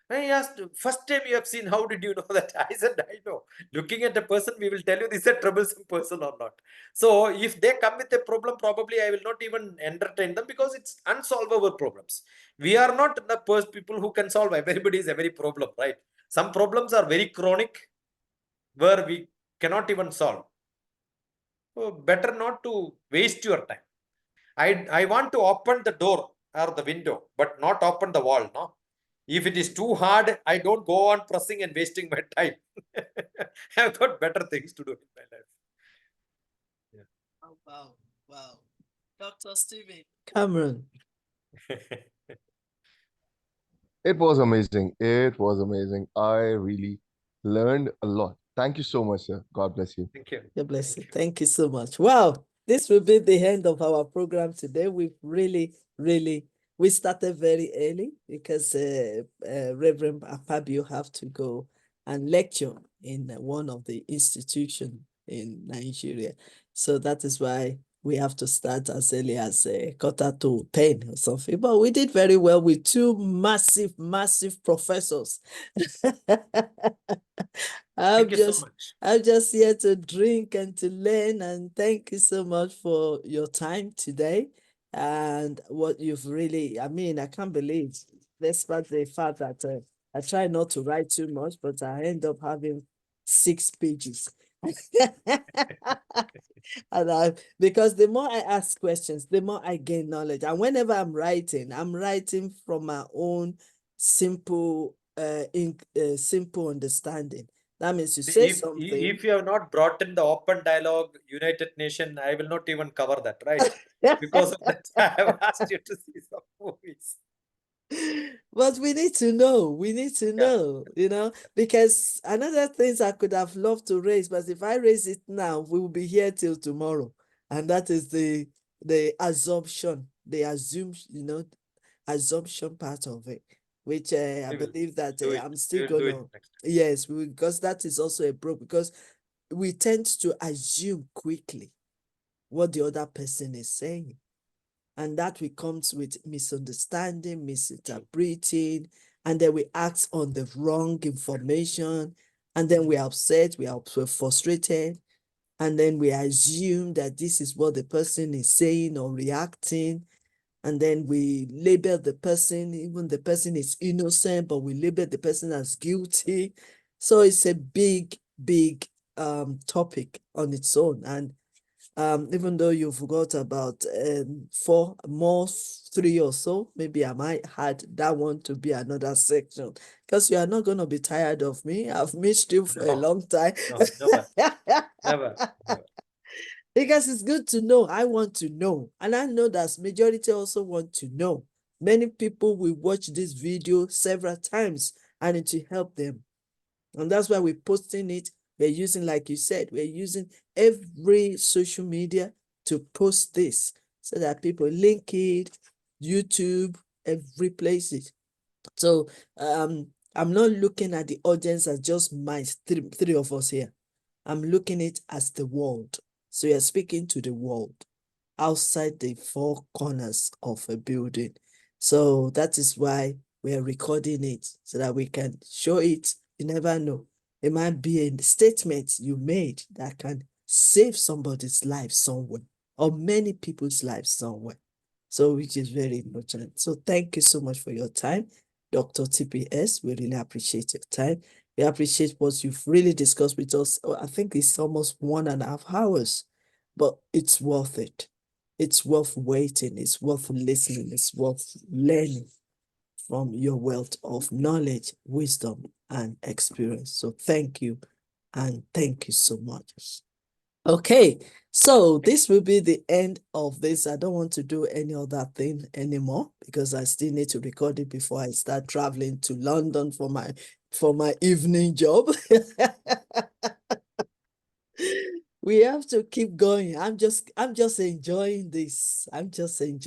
I asked, first time you have seen, how did you know that? I said, I know. Looking at a person, we will tell you this is a troublesome person or not. So if they come with a problem, probably I will not even entertain them because it's unsolvable problems. We are not the first people who can solve. Everybody is every problem, right? Some problems are very chronic where we cannot even solve. So better not to waste your time. I want to open the door or the window, but not open the wall, no? If it is too hard, I don't go on pressing and wasting my time. I've got better things to do in my life. Yeah. Oh, wow. Wow. Dr. Stephen Cameron. It was amazing. It was amazing. I really learned a lot. Thank you so much, sir. God bless you. Thank you. God bless you. Thank you so much. Wow. This will be the end of our program today. We've really, we started very early because Reverend Akpabio have to go and lecture in one of the institutions in Nigeria. So that is why we have to start as early as 9:45 or something. But we did very well with two massive, massive professors. Thank you so much. I'm just here to drink and to learn. And thank you so much for your time today and what you've really, I mean, I can't believe, despite the fact that I try not to write too much, but I end up having 6 pages. And because the more I ask questions, the more I gain knowledge. And whenever I'm writing from my own simple, simple understanding. That means you say something. If you have not brought in the open dialogue, United Nation, I will not even cover that, right? Because of that, I have asked you to see some movies. But we need to know, because another things I could have loved to raise, but if I raise it now, we will be here till tomorrow. And that is the assumption, assumption part of it, which I believe that I'm still gonna, yes, because that is also a problem, because we tend to assume quickly what the other person is saying. And that we comes with misunderstanding, misinterpreting, and then we act on the wrong information, and then we're upset, we're frustrated, and then we assume that this is what the person is saying or reacting, and then we label the person, even the person is innocent, but we label the person as guilty. So it's a big, big topic on its own. And even though you forgot about 3 or so, maybe I might add that one to be another section, because you are not going to be tired of me. I've missed you for a long time. No, never. Because it's good to know. I want to know. And I know that majority also want to know. Many people will watch this video several times and it will help them. And that's why we're posting it. We're using, like you said, we're using every social media to post this so that people link it, YouTube, every place. So I'm not looking at the audience as just my three of us here. I'm looking at it as the world. So you're speaking to the world outside the four corners of a building. So that is why we're recording it, so that we can show it. You never know. It might be a statement you made that can save somebody's life somewhere, or many people's lives somewhere. So, which is very important. So thank you so much for your time, Dr. TPS. We really appreciate your time. We appreciate what you've really discussed with us. Oh, I think it's almost 1.5 hours, but it's worth it. It's worth waiting. It's worth listening. It's worth learning from your wealth of knowledge, wisdom, and experience. So thank you, and thank you so much. Okay, so this will be the end of this. I don't want to do any other thing anymore because I still need to record it before I start traveling to London for my evening job. We have to keep going. I'm just enjoying this. I'm just enjoying